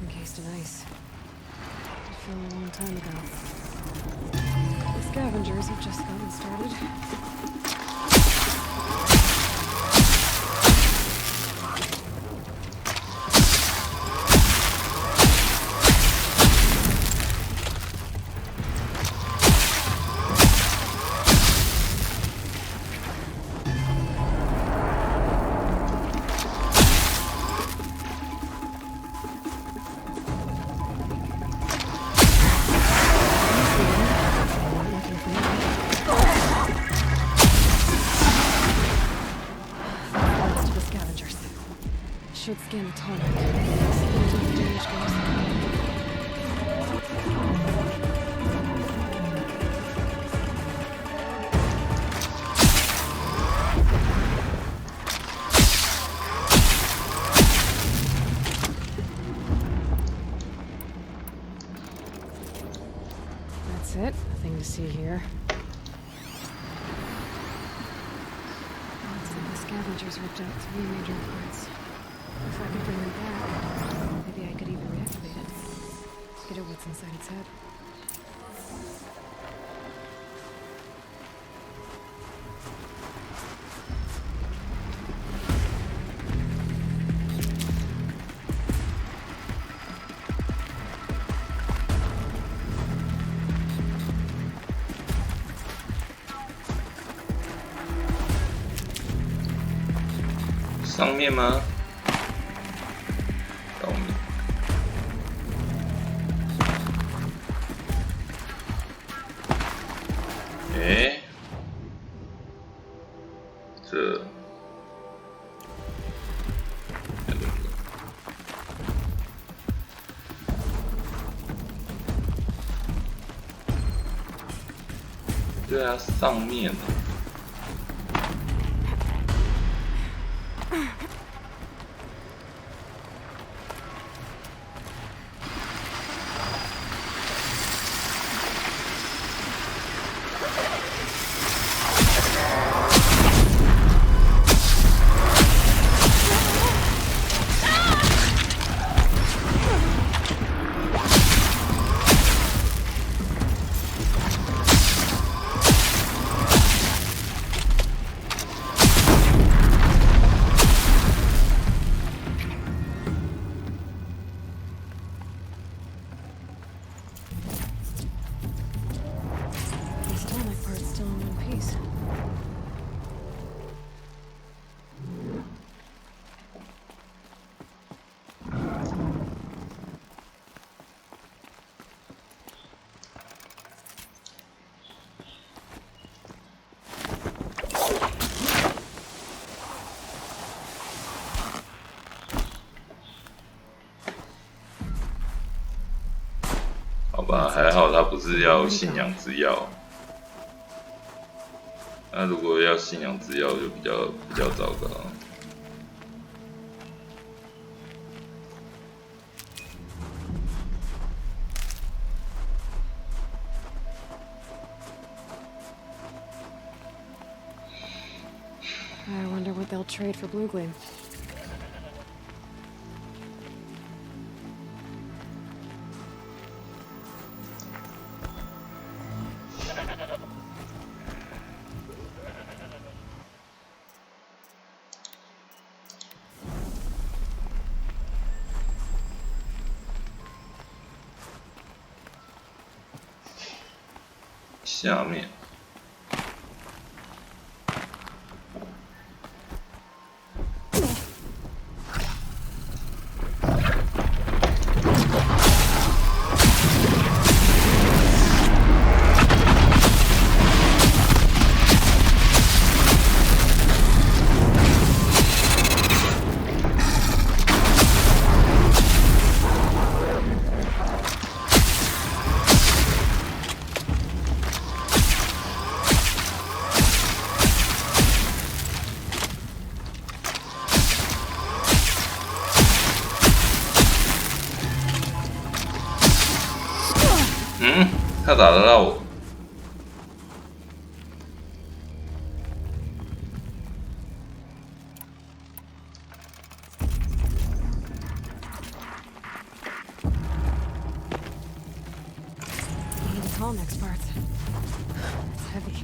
Encased in ice. It fell a long time ago. The scavengers have just gotten started. Should scan the target. Damage goes. That's it. Nothing to see here. Looks like the scavengers ripped out 3 major parts. If I could bring them back, maybe I could even reactivate it. Get at what's inside its head. Is 上面吗？ 这对啊，上面。 好吧，还好他不是要信仰之药。那如果要信仰之钥就比较糟糕。I wonder what they'll trade for Blue Gleam. 下面。他打得到我。I need a tall next part. It's heavy.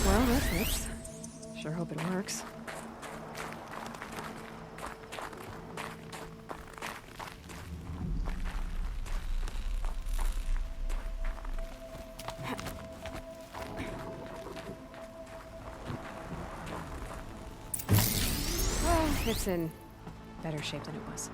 Well, that fits. Sure hope it works. Well, it's in better shape than it was.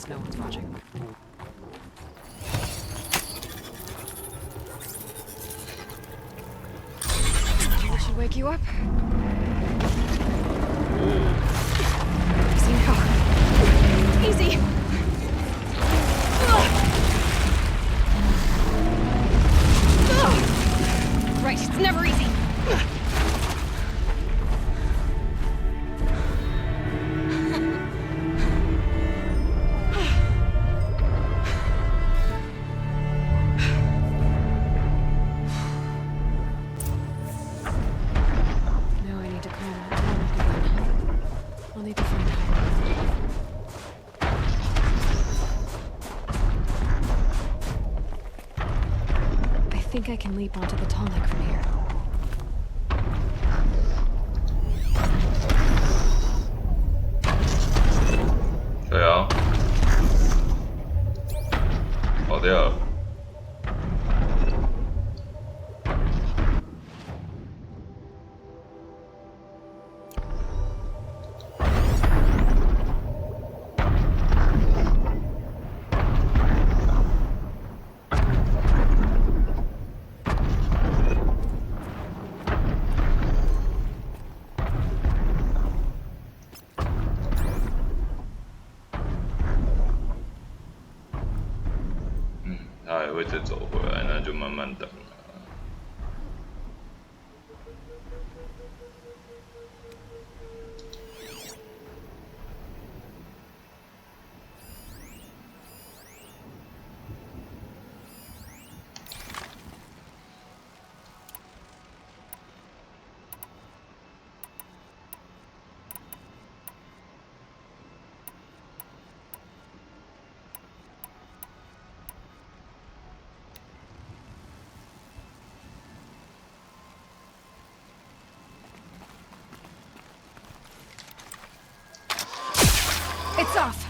No one's watching. That should wake you up. Easy now. Easy. Right, it's never easy. I think I can leap onto the tall neck from here. 会再走回来，那就慢慢等。It's off.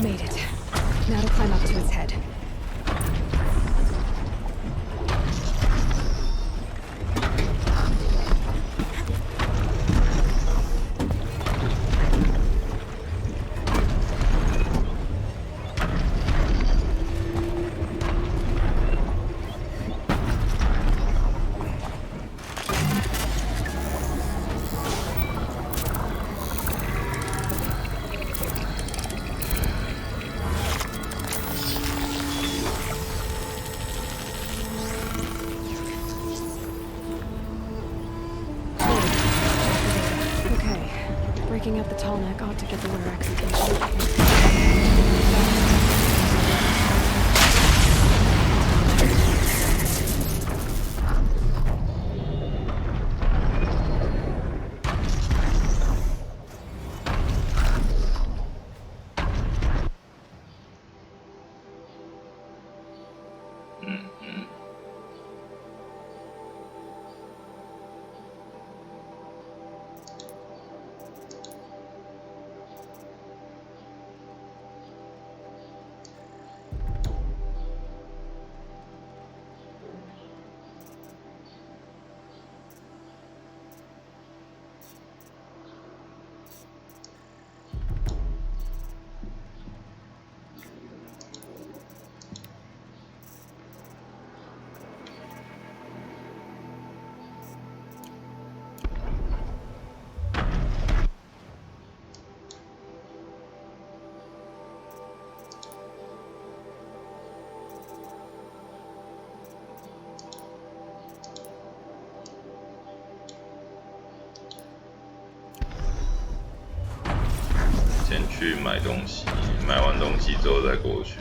Made it. Now to climb up to its head. Breaking up the tall neck ought to get the winter execution.去买东西，买完东西之后再过去。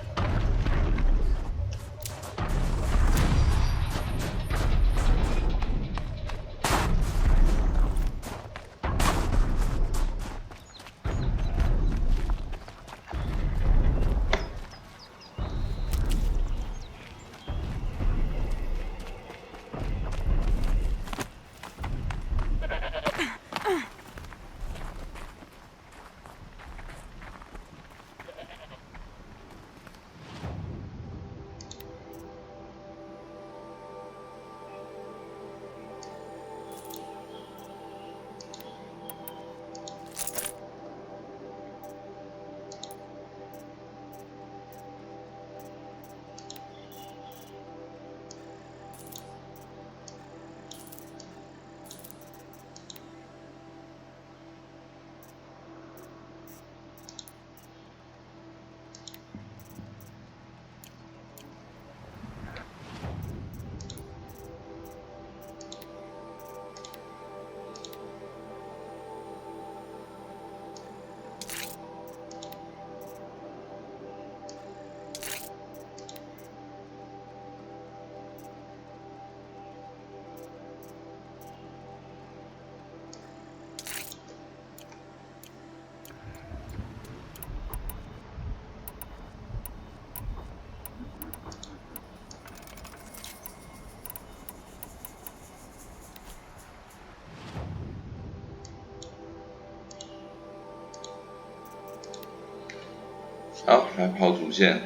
好，来跑主线。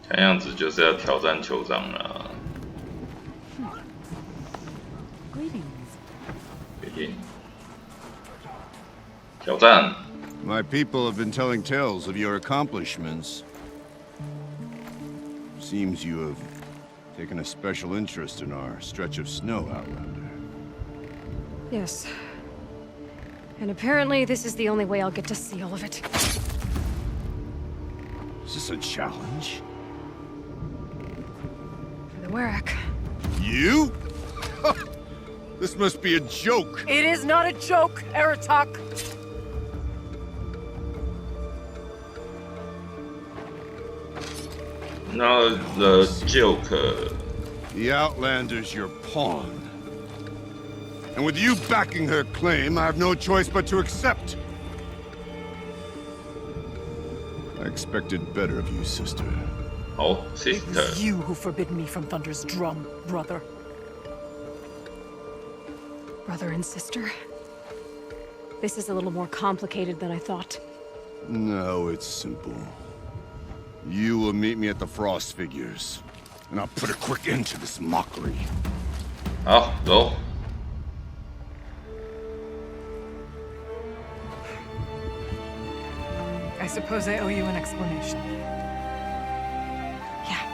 看样子就是要挑战酋长了。挑战。My people have been telling tales of your accomplishments. Seems you have taken a special interest in our stretch of snow, Outlander. Yes. And apparently this is the only way I'll get to see all of it. Is this a challenge? For the Warwick. You? This must be a joke. It is not a joke, Aratak. Now the joke. The Outlander's your pawn. And with you backing her claim, I have no choice but to accept. I expected better of you, sister. Oh, sister. It was you who forbid me from Thunder's drum, brother. Brother and sister? This is a little more complicated than I thought. No, it's simple. You will meet me at the Frost Figures, and I'll put a quick end to this mockery. Oh, go. I suppose I owe you an explanation. Yeah.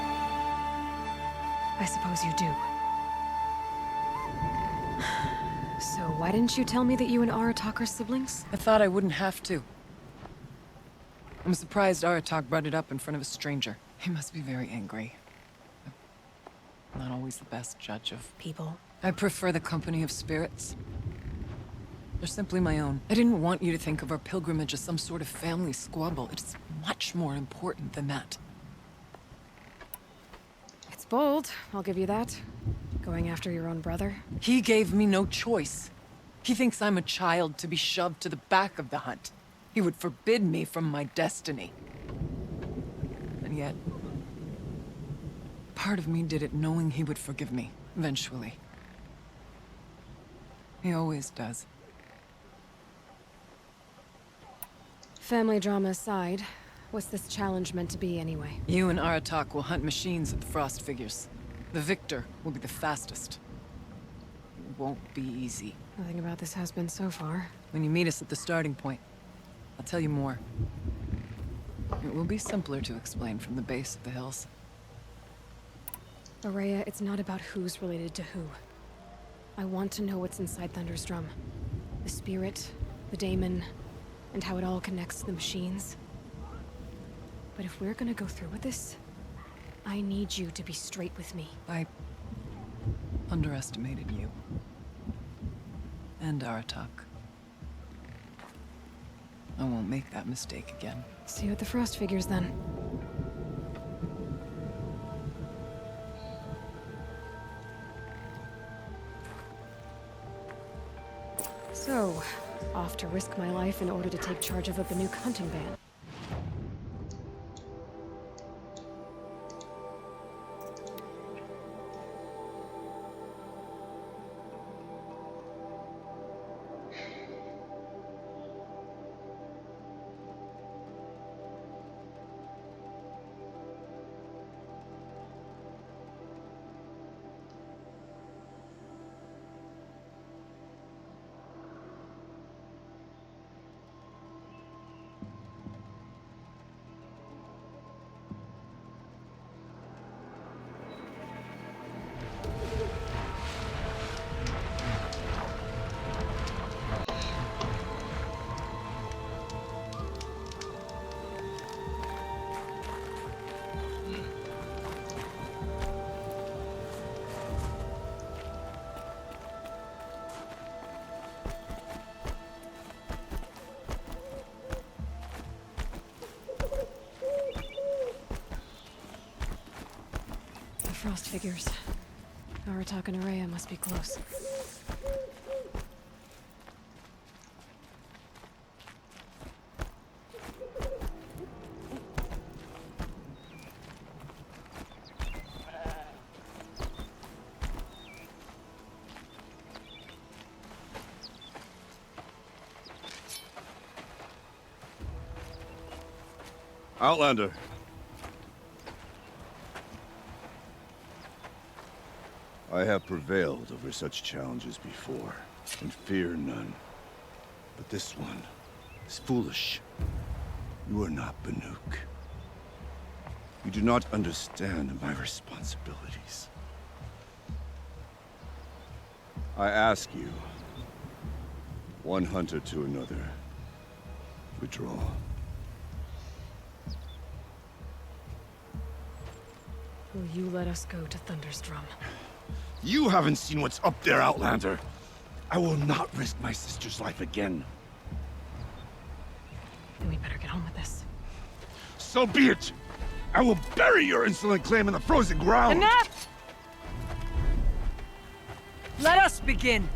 I suppose you do. So why didn't you tell me that you and Aratak are siblings? I thought I wouldn't have to. I'm surprised Aratak brought it up in front of a stranger. He must be very angry. Not always the best judge of People. I prefer the company of spirits. They're simply my own. I didn't want you to think of our pilgrimage as some sort of family squabble. It's much more important than that. It's bold, I'll give you that. Going after your own brother. He gave me no choice. He thinks I'm a child to be shoved to the back of the hunt. He would forbid me from my destiny. And yet, part of me did it knowing he would forgive me, eventually. He always does. Family drama aside, what's this challenge meant to be anyway? You and Aratak will hunt machines at the Frost Figures. The victor will be the fastest. It won't be easy. Nothing about this has been so far. When you meet us at the starting point, I'll tell you more. It will be simpler to explain from the base of the hills. Araya, it's not about who's related to who. I want to know what's inside Thunder's drum. The spirit, the daemon, and how it all connects to the machines. But if we're gonna go through with this, I need you to be straight with me. I underestimated you. And Aratak. I won't make that mistake again. See you at the Frost Figures, then. So, off to risk my life in order to take charge of a Banuk hunting band. frost figures. Aratak and Araya must be close. Outlander. I have prevailed over such challenges before, and fear none. But this one is foolish. You are not Banuk. You do not understand my responsibilities. I ask you, one hunter to another, withdraw. Will you let us go to Thunderstrom? You haven't seen what's up there, Outlander. I will not risk my sister's life again. Then we better get on with this. So be it! I will bury your insolent claim in the frozen ground! Enough! Let us begin!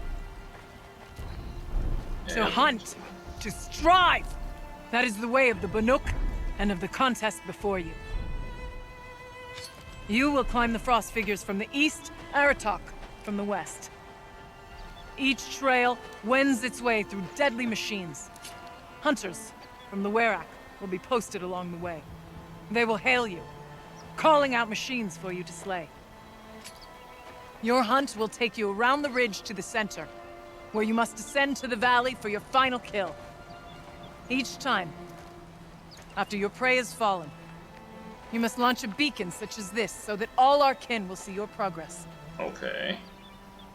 To hunt, to strive! That is the way of the Banuk, and of the contest before you. You will climb the frost figures from the east, Aratak from the west. Each trail wends its way through deadly machines. Hunters from the Werak will be posted along the way. They will hail you, calling out machines for you to slay. Your hunt will take you around the ridge to the center, where you must descend to the valley for your final kill. Each time, after your prey has fallen, you must launch a beacon such as this, so that all our kin will see your progress. Okay.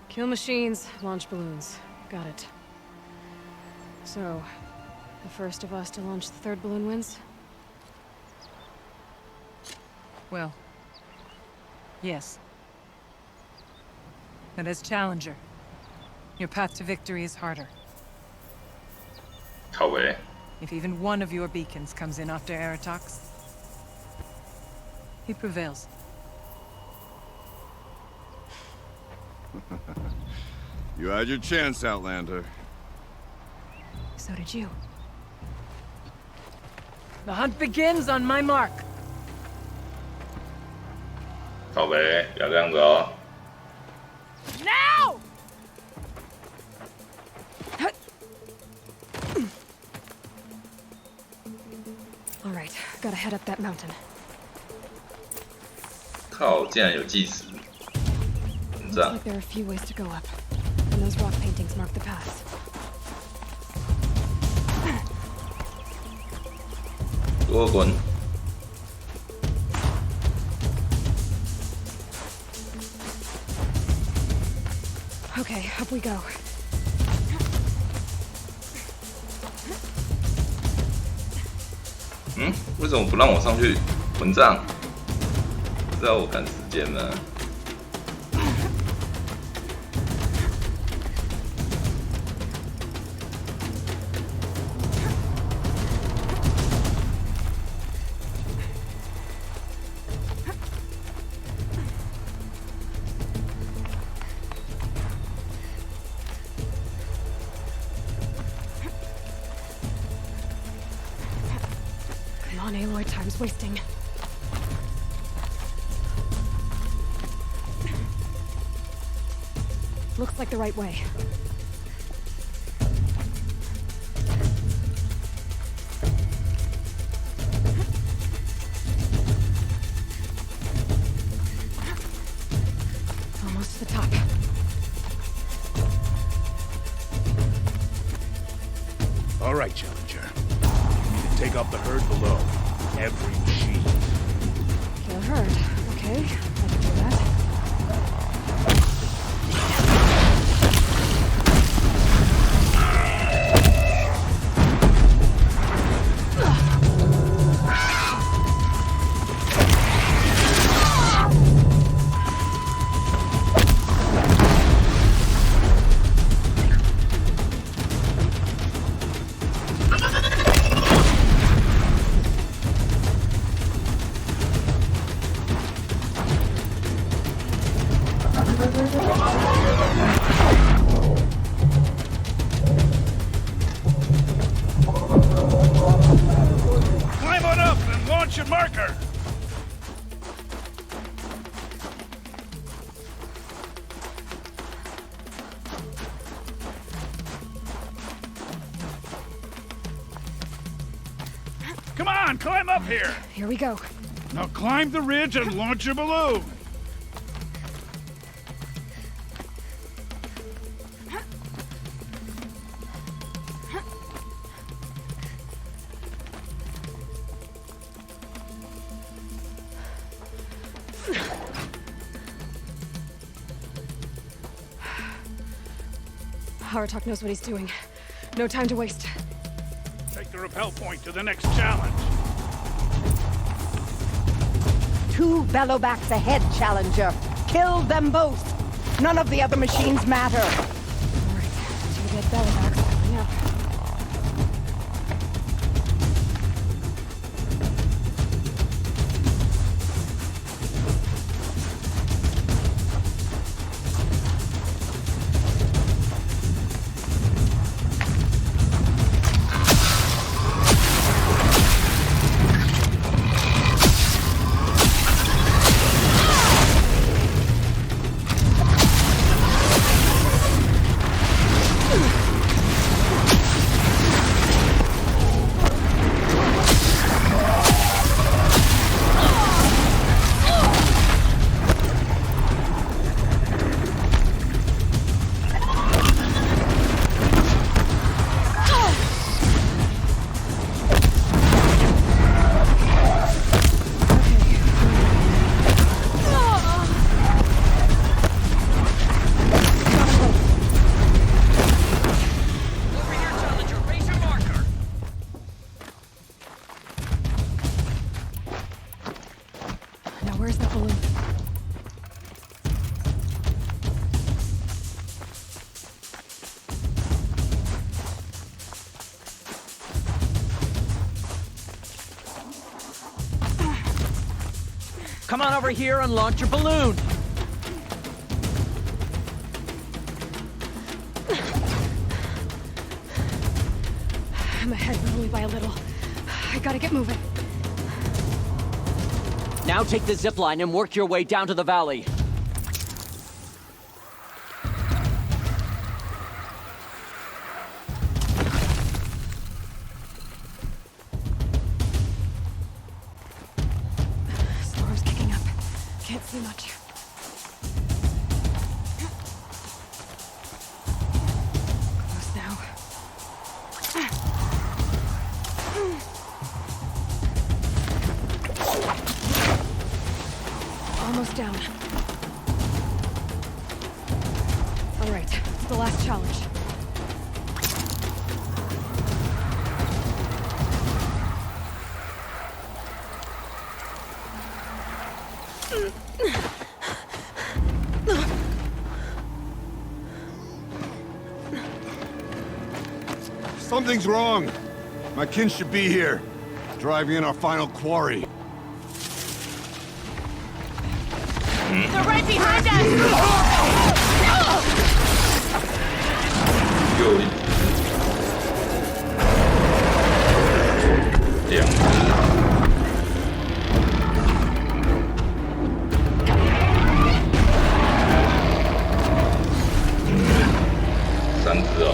Kill machines, launch balloons. Got it. So, the first of us to launch the third balloon wins? Well, yes. But as challenger, your path to victory is harder.靠北。 If even one of your beacons comes in after Aratak's, he prevails. You had your chance, Outlander. So did you. The hunt begins on my mark. 靠北，不要这样子哦。 Now! All right, gotta head up that mountain. 靠，竟然有计时。很 Looks 赞。 like there are a few ways to go up, and those rock paintings mark the paths. 给我滚！ Okay, up we go. 嗯，为什么不让我上去混账？是要我赶时间呢？ Come on, Aloy, time's wasting. Looks like the right way. Almost to the top. All right, Challenger. You need to take out the herd below. Every machine. Kill herd. Okay, I can do that. Climb on up and launch your marker! Come on, climb up here! Here we go. Now climb the ridge and launch your balloon! Aratok knows what he's doing. No time to waste. Take the rappel point to the next challenge. 2 bellowbacks ahead, Challenger. Kill them both. None of the other machines matter. All right, 2 dead bellowbacks coming up. Where's that balloon? Come on over here and launch your balloon! I'm ahead, but only by a little. I gotta get moving. Now take the zipline and work your way down to the valley. Storm's kicking up. Can't see much. Close now. Almost down. All right, it's the last challenge. Something's wrong. My kin should be here, driving in our final quarry. They're right behind us!有2只。3只哦。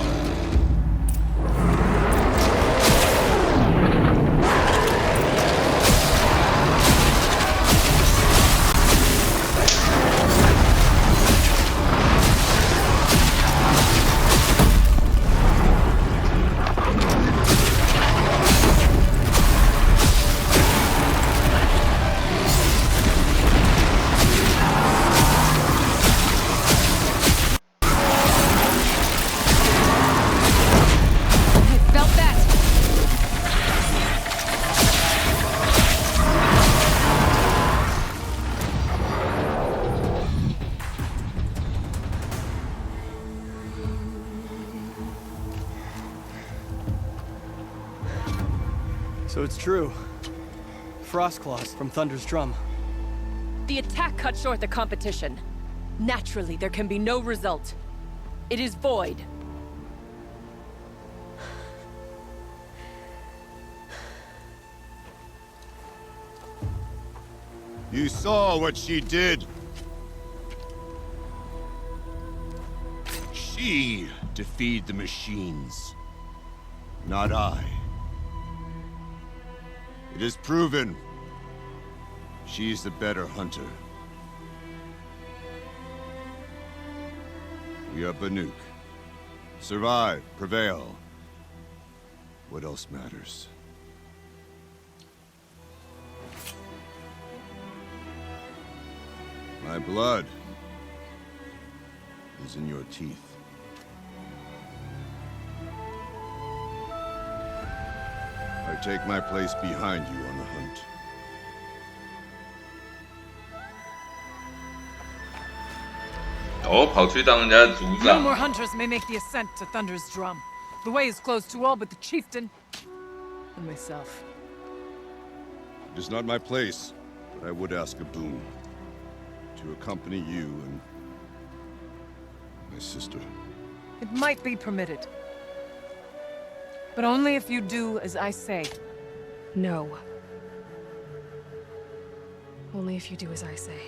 So it's true. Frostclaws from Thunder's drum. The attack cut short the competition. Naturally, there can be no result. It is void. You saw what she did. She defeated the machines, not I. It is proven. She's the better hunter. We are Banuk. Survive, prevail. What else matters? My blood is in your teeth. I take my place behind you on the hunt. Oh, 跑去当人家的族 No 长。 more hunters may make the ascent to Thunder's Drum. The way is closed to all but the chieftain and myself. It is not my place, but I would ask a boon. To accompany you and my sister. It might be permitted. But only if you do as I say. No. Only if you do as I say.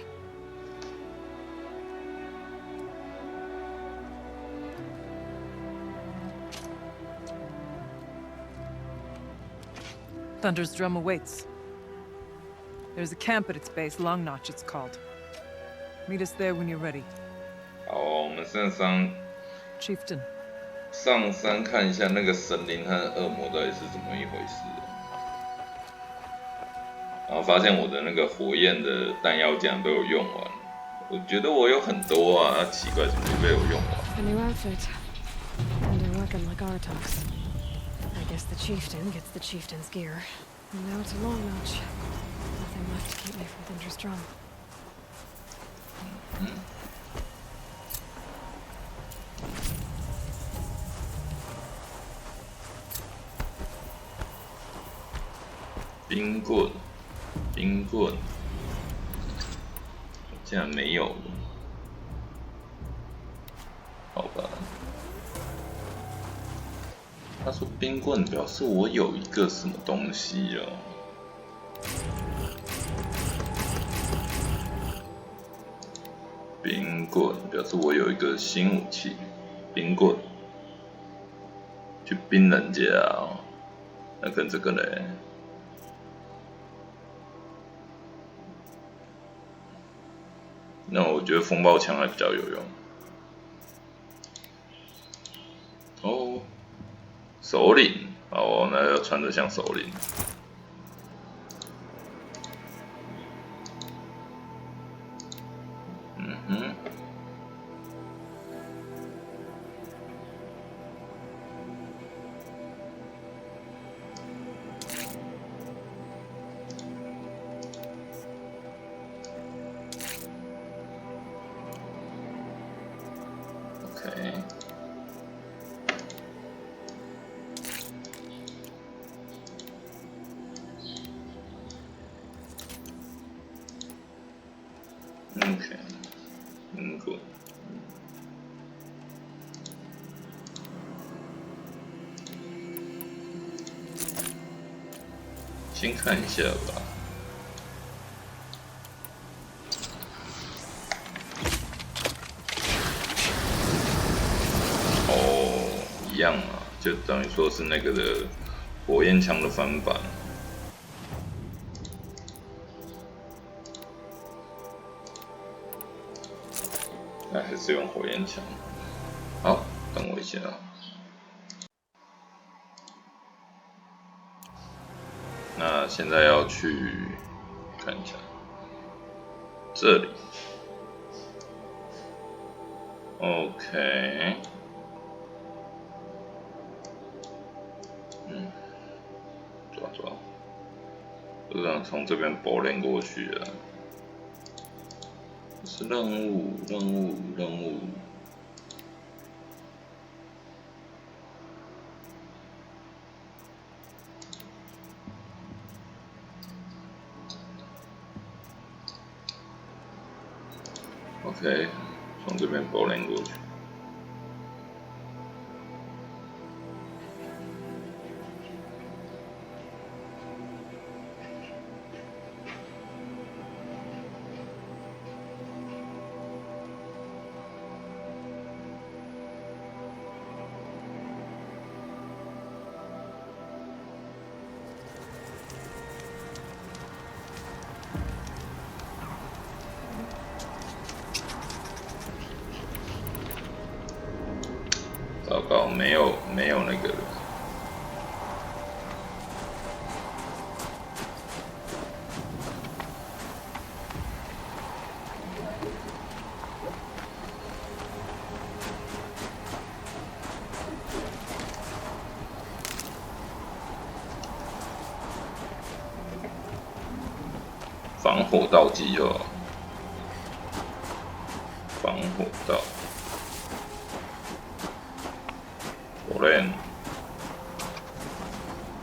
Thunder's Drum awaits. There's a camp at its base, Long Notch it's called. Meet us there when you're ready. 好，我们上 Chieftain. 上山看一下那个神灵和恶魔到底是怎么一回事。然后发现我的那个火焰的弹药竟然被我用完，我觉得我有很多啊，奇怪怎么就被我用完 A new outfit. And a weapon like Artok's. I guess the chieftain gets the chieftain's gear. And now it's a long notch. Nothing left to keep me from Thunder's Drum. Mm-hmm. 冰棍，冰棍，竟然没有了，好吧。他说冰棍表示我有一个什么东西哦。冰棍表示我有一个新武器，冰棍，去冰人家哦。那跟这个嘞？那我觉得风暴枪还比较有用。哦，首领，好，那要穿得像首领。嗯哼。OK。OK， good。先看一下吧。哦，一样嘛，就等于说是那个的火焰枪的翻版。那还是用火焰枪。好，等我一下。那现在要去看一下这里。OK。抓，就这样从这边拨连过去啊。是任务。OK，从这边包连过去。糟糕，没有那个了。防火道机哦，防火道。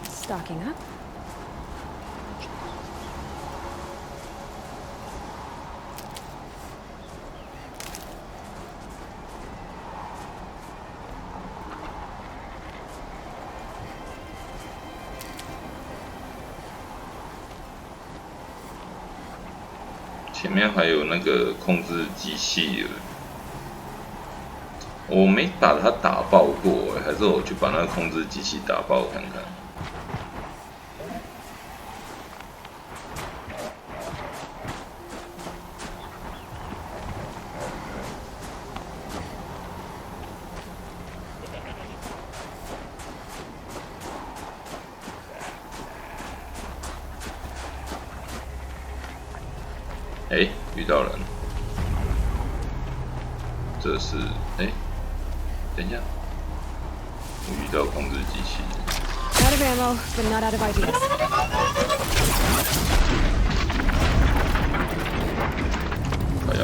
Stocking up. — 前面还有那个控制机器，我没把它打爆过，还是我去把那个控制机器打爆看看。哎，遇到人，这是等一下，我遇到控制机器。Out of ammo, but not out of ideas. 哎呀！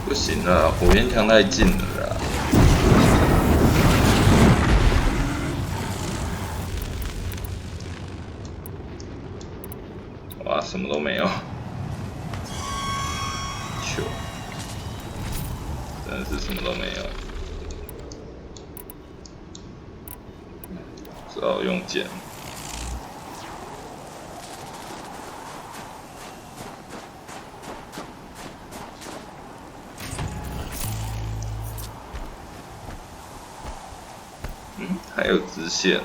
不行了，火焰枪太近了啦！哇，什么都没有，球，真的是什么都没有，只好用剑。还有支线，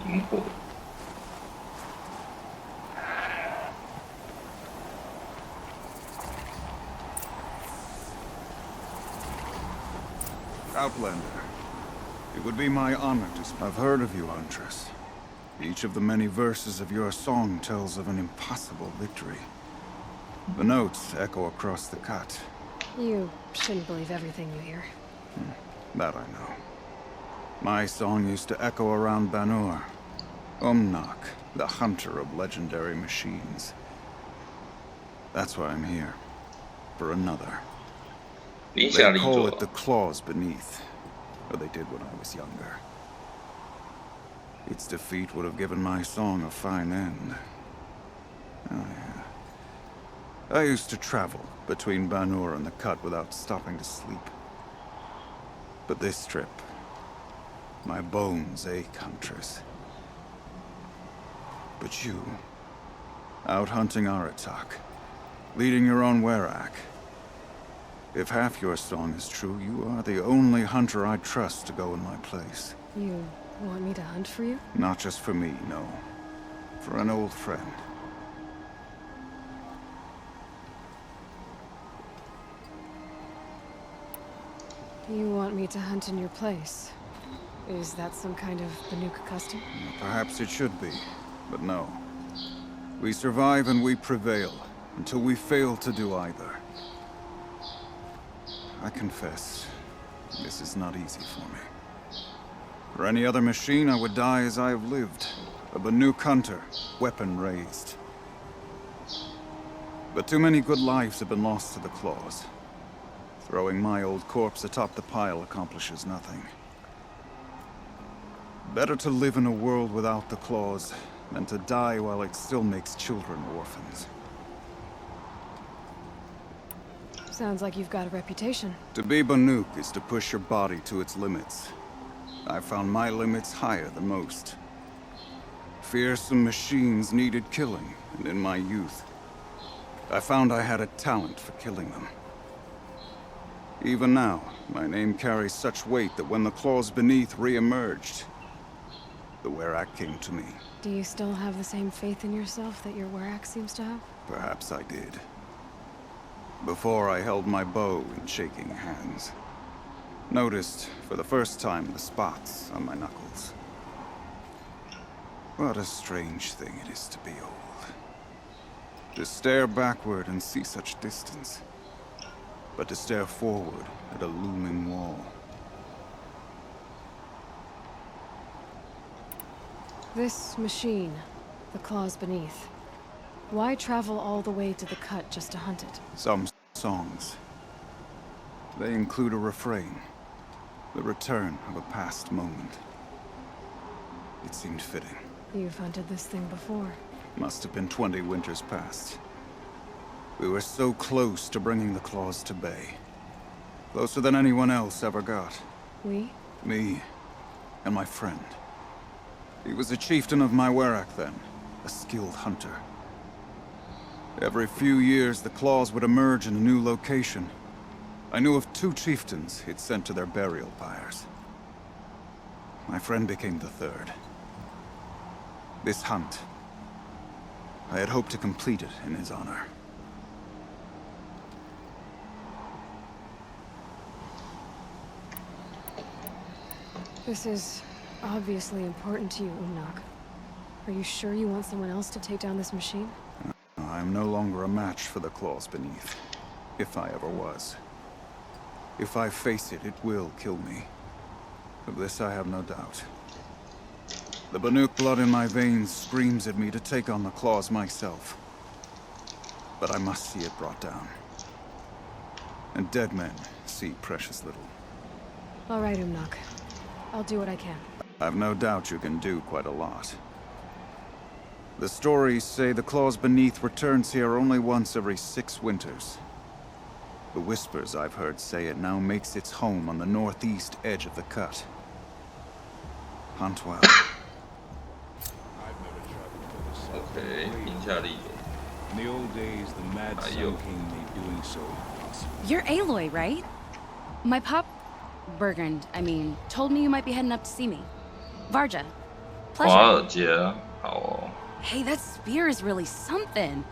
萤火。Outlander. It would be my honor to... I've heard of you, Huntress. Each of the many verses of your song tells of an impossible victory. The notes echo across the cut. You shouldn't believe everything you hear. That I know. My song used to echo around Banur. Umnak, the hunter of legendary machines. That's why I'm here. For another. 零下 They 力 call 做 it the claws beneath, or they did when I was younger. Its defeat would have given my song a fine end. Oh, yeah. I used to travel between Banur and the Cut without stopping to sleep. But this trip, my bones ache, Huntress. But you, out hunting Aratak, leading your own Werak. If half your song is true, you are the only hunter I trust to go in my place. You want me to hunt for you? Not just for me, no. For an old friend. You want me to hunt in your place? Is that some kind of Banuk custom? Perhaps it should be, but no. We survive and we prevail, until we fail to do either. I confess, this is not easy for me. For any other machine, I would die as I have lived. A Banuk hunter, weapon raised. But too many good lives have been lost to the claws. Throwing my old corpse atop the pile accomplishes nothing. Better to live in a world without the claws than to die while it still makes children orphans. Sounds like you've got a reputation. To be Banuk is to push your body to its limits. I found my limits higher than most. Fearsome machines needed killing, and in my youth, I found I had a talent for killing them. Even now, my name carries such weight that when the claws beneath re-emerged, the Werak came to me. Do you still have the same faith in yourself that your Werak seems to have? Perhaps I did. Before I held my bow in shaking hands. Noticed, for the first time, the spots on my knuckles. What a strange thing it is to be old. To stare backward and see such distance. But to stare forward at a looming wall. This machine, the claws beneath. Why travel all the way to the Cut just to hunt it? Some songs. They include a refrain. The return of a past moment. It seemed fitting. You've hunted this thing before. Must have been 20 winters past. We were so close to bringing the claws to bay. Closer than anyone else ever got. We? Me and my friend. He was a chieftain of my Werak then, a skilled hunter. Every few years, the claws would emerge in a new location. I knew of 2 chieftains he'd sent to their burial pyres. My friend became the 3rd. This hunt, I had hoped to complete it in his honor. This is obviously important to you, Umnak. Are you sure you want someone else to take down this machine? I'm no longer a match for the claws beneath, if I ever was. If I face it, it will kill me. Of this I have no doubt. The Banuk blood in my veins screams at me to take on the claws myself. But I must see it brought down. And dead men see precious little. All right, Umnak. I'll do what I can. I've no doubt you can do quite a lot. The stories say the claws beneath returns here only once every 6 winters. The whispers I've heard say it now makes its home on the northeast edge of the Cut. Hunt well. Okay, 零下力。 In the old days, the mad Sun King made doing so impossible. You're Aloy, right? My pop... Bergund, I mean, told me you might be heading up to see me. Varja. 华 Pleasure. 尔街，好哦。 Hey, that spear is really something.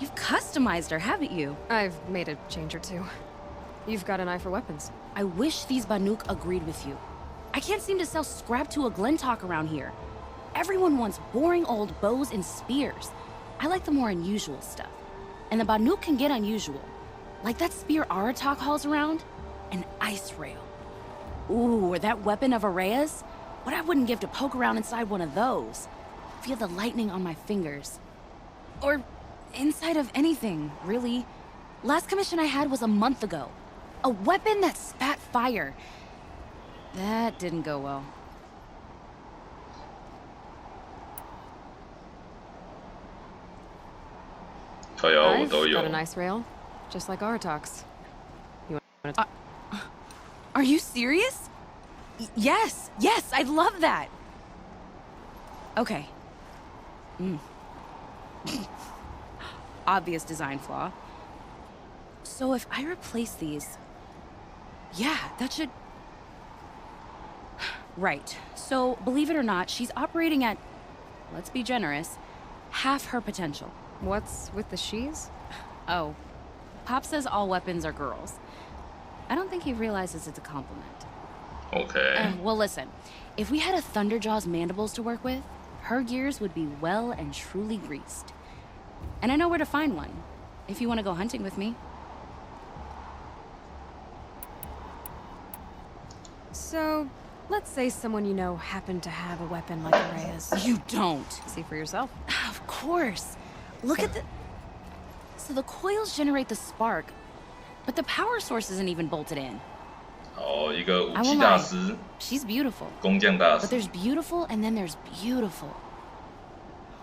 You've customized her, haven't you? I've made a change or two. You've got an eye for weapons. I wish these Banuk agreed with you. I can't seem to sell scrap to a Glentalk around here. Everyone wants boring old bows and spears. I like the more unusual stuff. And the Banuk can get unusual. Like that spear Aratak hauls around. An ice rail. Ooh, or that weapon of Araya's? What I wouldn't give to poke around inside one of those. Feel the lightning on my fingers. Or inside of anything, really. Last commission I had was a month ago. A weapon that spat fire. That didn't go well. I've got a nice rail, just like Artok's. You want to? Are you serious? Yes, I'd love that. Okay. Obvious design flaw. So if I replace these... Yeah, that should... Right. So, believe it or not, she's operating at, let's be generous, half her potential. What's with the she's? Oh. Pop says all weapons are girls. I don't think he realizes it's a compliment. Okay. Well, listen. If we had a Thunderjaw's mandibles to work with, her gears would be well and truly greased. And I know where to find one, if you want to go hunting with me. So, let's say someone you know happened to have a weapon like Araya's. You don't. See for yourself. Of course. Look at the... So the coils generate the spark, but the power source isn't even bolted in. Oh, 一个武器大师. She's beautiful. 工匠大师. But there's beautiful and then there's beautiful.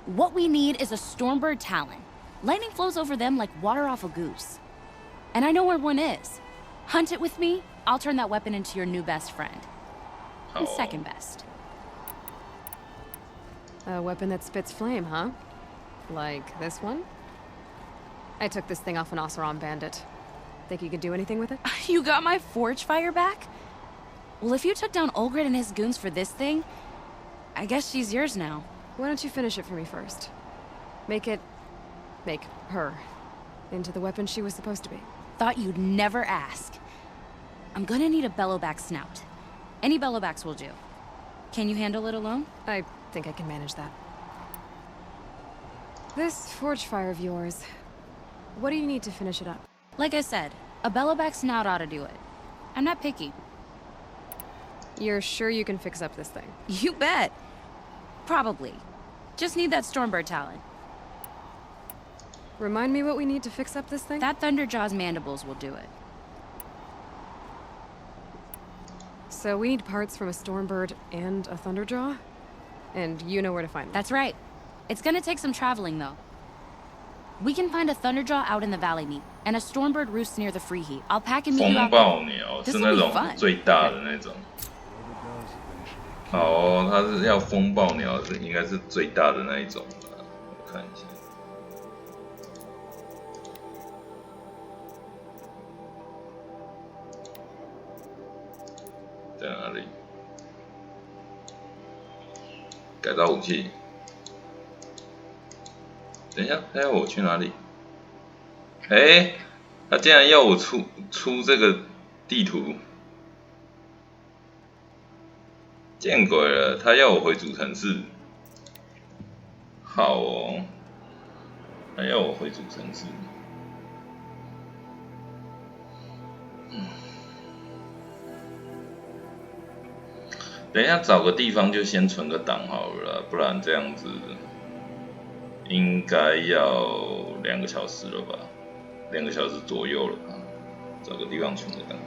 What we need is a Stormbird Talon. Lightning flows over them like water off a goose. And I know where one is. Hunt it with me, I'll turn that weapon into your new best friend. And second best. A weapon that spits flame, huh? Like this one? I took this thing off an Oseram bandit. Think you could do anything with it? You got my forge fire back? Well, if you took down Olgrid and his goons for this thing, I guess she's yours now. Why don't you finish it for me first? Make her into the weapon she was supposed to be. Thought you'd never ask. I'm gonna need a bellowback snout. Any bellowbacks will do. Can you handle it alone? I think I can manage that. This forge fire of yours, what do you need to finish it up? Like I said, a bellowback snout ought to do it. I'm not picky. You're sure you can fix up this thing? You bet. Probably. Just need that Stormbird Talon. Remind me what we need to fix up this thing? That Thunderjaw's mandibles will do it. So we need parts from a Stormbird and a Thunderjaw? And you know where to find them? That's right. It's gonna take some traveling, though. We can find a Thunderjaw out in the Valley Meat, and a Stormbird roost near the Freeheat. I'll pack and meet you out there. 风暴鸟是那种最大的那种。哦，它是要风暴鸟，是应该是最大的那一种吧？我看一下。在哪里？改造武器。等一下，他要我去哪里？哎，他竟然要我出这个地图，见鬼了！他要我回主城市。好哦，他要我回主城市。等一下找个地方就先存个档好了啦，不然这样子应该要2个小时了吧，2个小时左右了吧，找个地方存个档。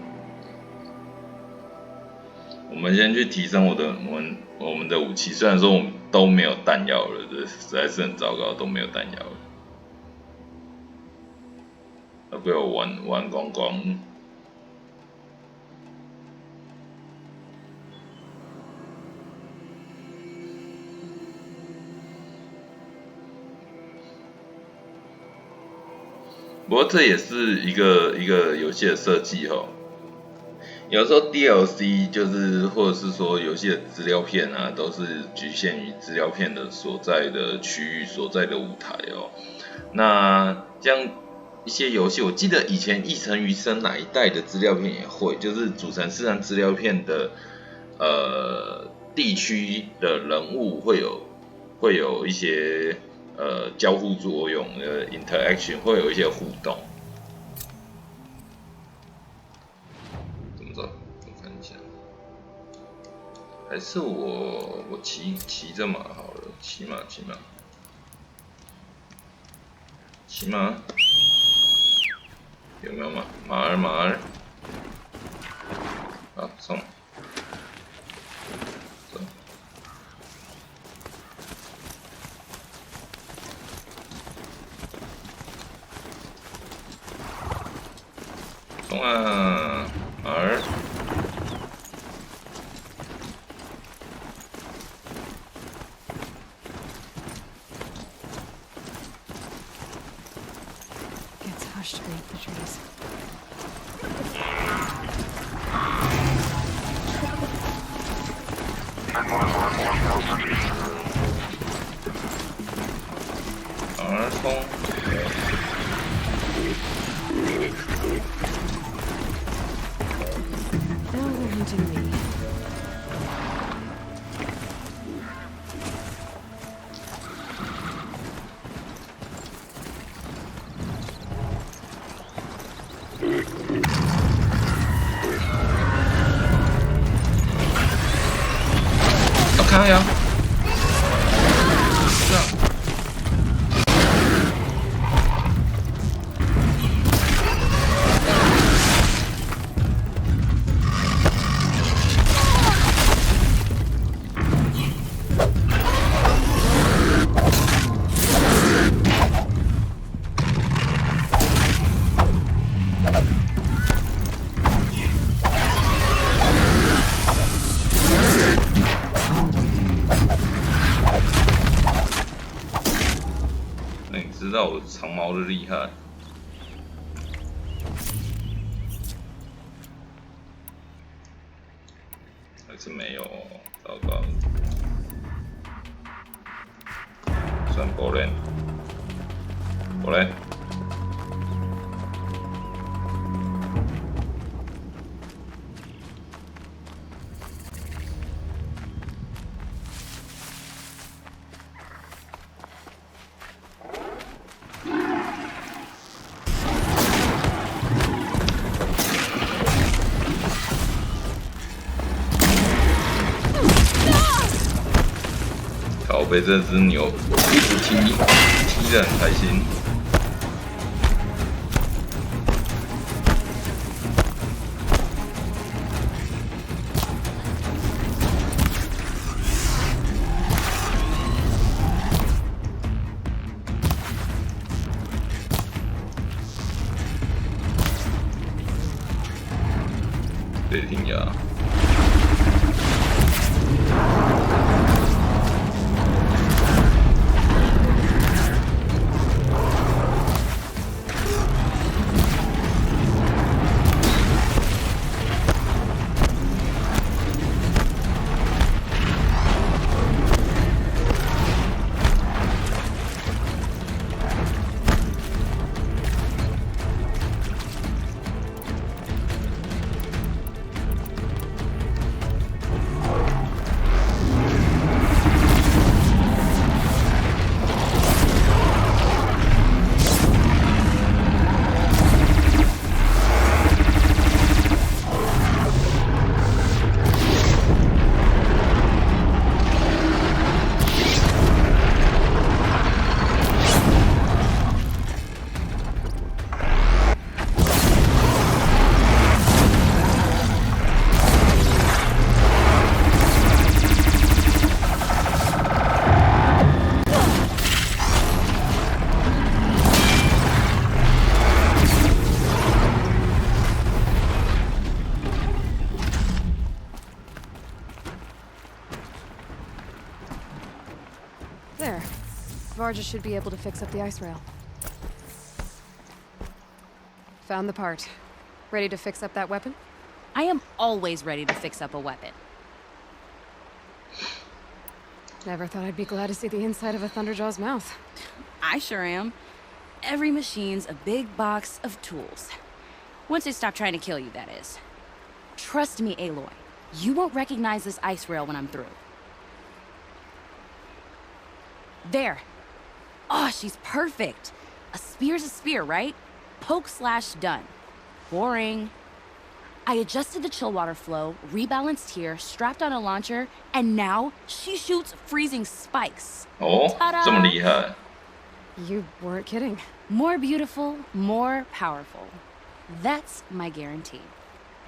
我们先去提升我们的武器，虽然说我们都没有弹药了，这实在是很糟糕，都没有弹药了，都被我玩光光。不过这也是一个游戏的设计哦。有时候 DLC 就是或者是说游戏的资料片啊，都是局限于资料片的所在的区域、所在的舞台哦。那像一些游戏，我记得以前《一城余生》哪一代的资料片也会，就是主城市和资料片的地区的人物会有一些交互作用interaction 会有一些互动。怎么着？我看一下，还是我骑着马好了，骑马。有没有马儿？送。走。冲啊！儿。It's hushed beneath the trees. Now they're hunting me. Okay, ja.那你知道我长矛的厉害？还是没有？糟糕！算不练，不练。被这只牛一直踢得很开心。对，挺牙。There. Barges should be able to fix up the ice rail. Found the part. Ready to fix up that weapon? I am always ready to fix up a weapon. Never thought I'd be glad to see the inside of a Thunderjaw's mouth. I sure am. Every machine's a big box of tools. Once they stop trying to kill you, that is. Trust me, Aloy. You won't recognize this ice rail when I'm through. There. Oh, she's perfect. A spear's a spear, right? Poke slash done. Boring. I adjusted the chill water flow, rebalanced here, strapped on a launcher, and now she shoots freezing spikes. Oh,这么厉害. You weren't kidding. More beautiful, more powerful. That's my guarantee.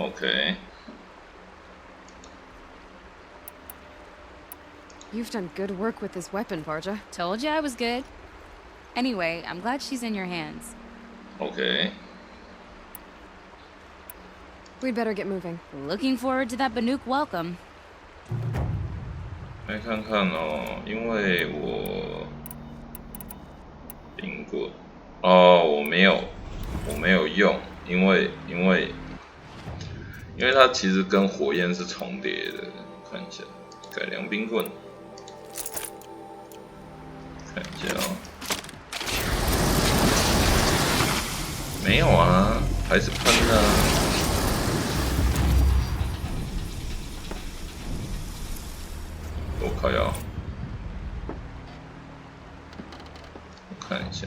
Okay. You've done good work with this weapon, Varja. Told you I was good. Anyway, I'm glad she's in your hands. OK。We'd better get moving. Looking forward to that Banuk welcome. 来看看哦，因为我冰棍哦，我没有用，因为它其实跟火焰是重叠的。看一下，改良冰棍，看一下哦，没有啊，还是喷啊。我靠呀！我看一下。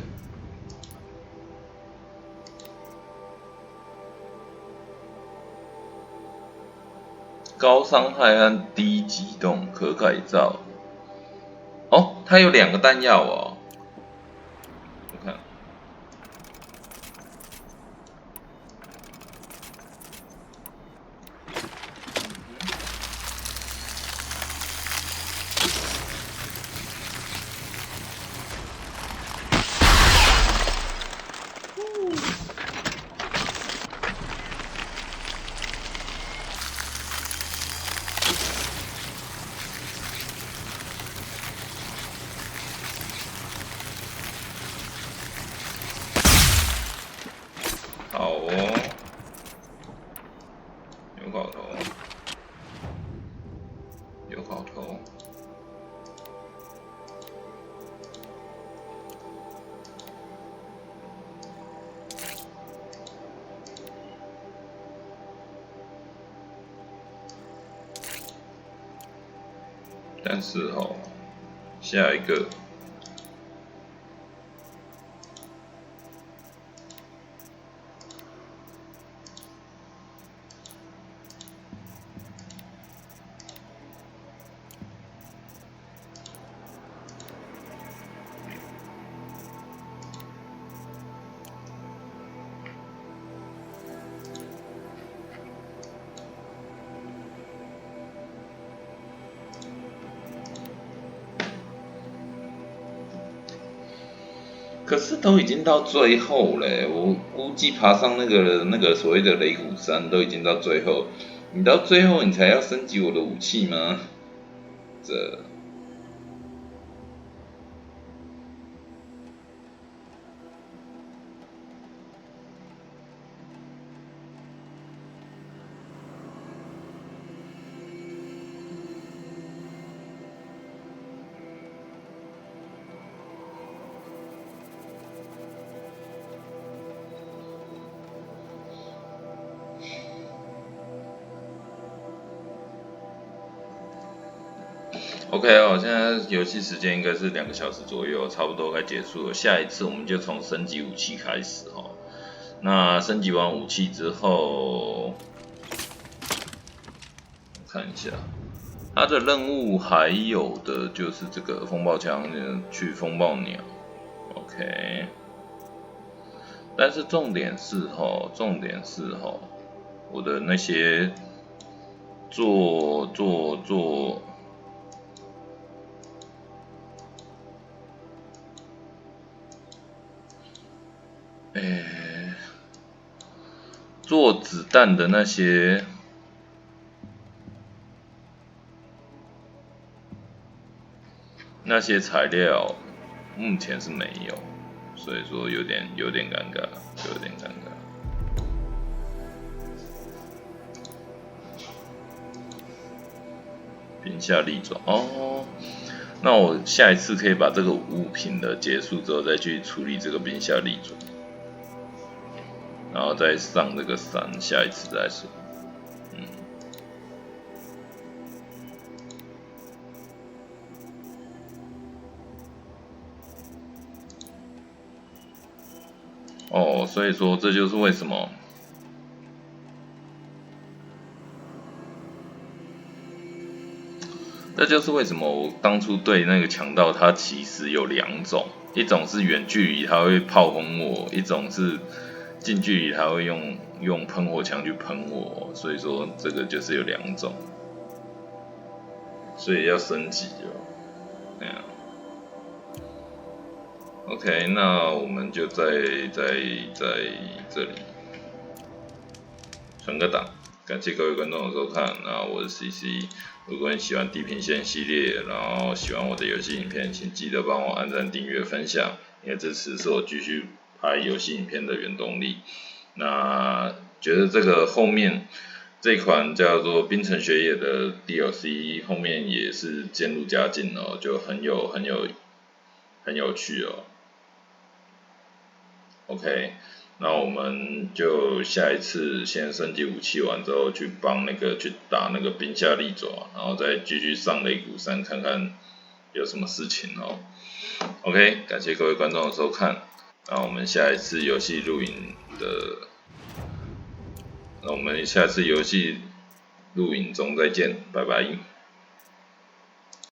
高伤害和低机动可改造。哦，它有2个弹药哦。我看。好哦，有搞头，有搞头。但是哦，下一个。可是都已经到最后了，我估计爬上那个所谓的雷虎山都已经到最后，你到最后你才要升级我的武器吗？这。OK 哦，现在游戏时间应该是2个小时左右，差不多该结束了。下一次我们就从升级武器开始哦。那升级完武器之后，看一下它的任务，还有的就是这个风暴枪，去风暴鸟。OK， 但是重点是我的那些做。做子弹的那些材料，目前是没有，所以说有点尴尬，冰下利爪哦，那我下一次可以把这个物品的结束之后，再去处理这个冰下利爪。然后再上这个山，下一次再说。哦，所以说这就是为什么我当初对那个强盗，他其实有2种，一种是远距离他会炮轰我，一种是近距离他会用喷火枪去喷我，所以说这个就是有2种，所以要升级哦。对啊。OK， 那我们就在这里存个档，感谢各位观众的收看。那我是 CC， 如果你喜欢地平线系列，然后喜欢我的游戏影片，请记得帮我按赞、订阅、分享，你的支持是我继续拍游戏影片的原动力。那觉得这个后面这款叫做《冰尘雪野》的 DLC 后面也是渐入佳境哦，就很有趣哦。OK， 那我们就下一次先升级武器完之后，去打那个冰下利爪，然后再继续上擂鼓山看看有什么事情哦。OK， 感谢各位观众的收看，那我们下一次游戏录影中再见，拜拜。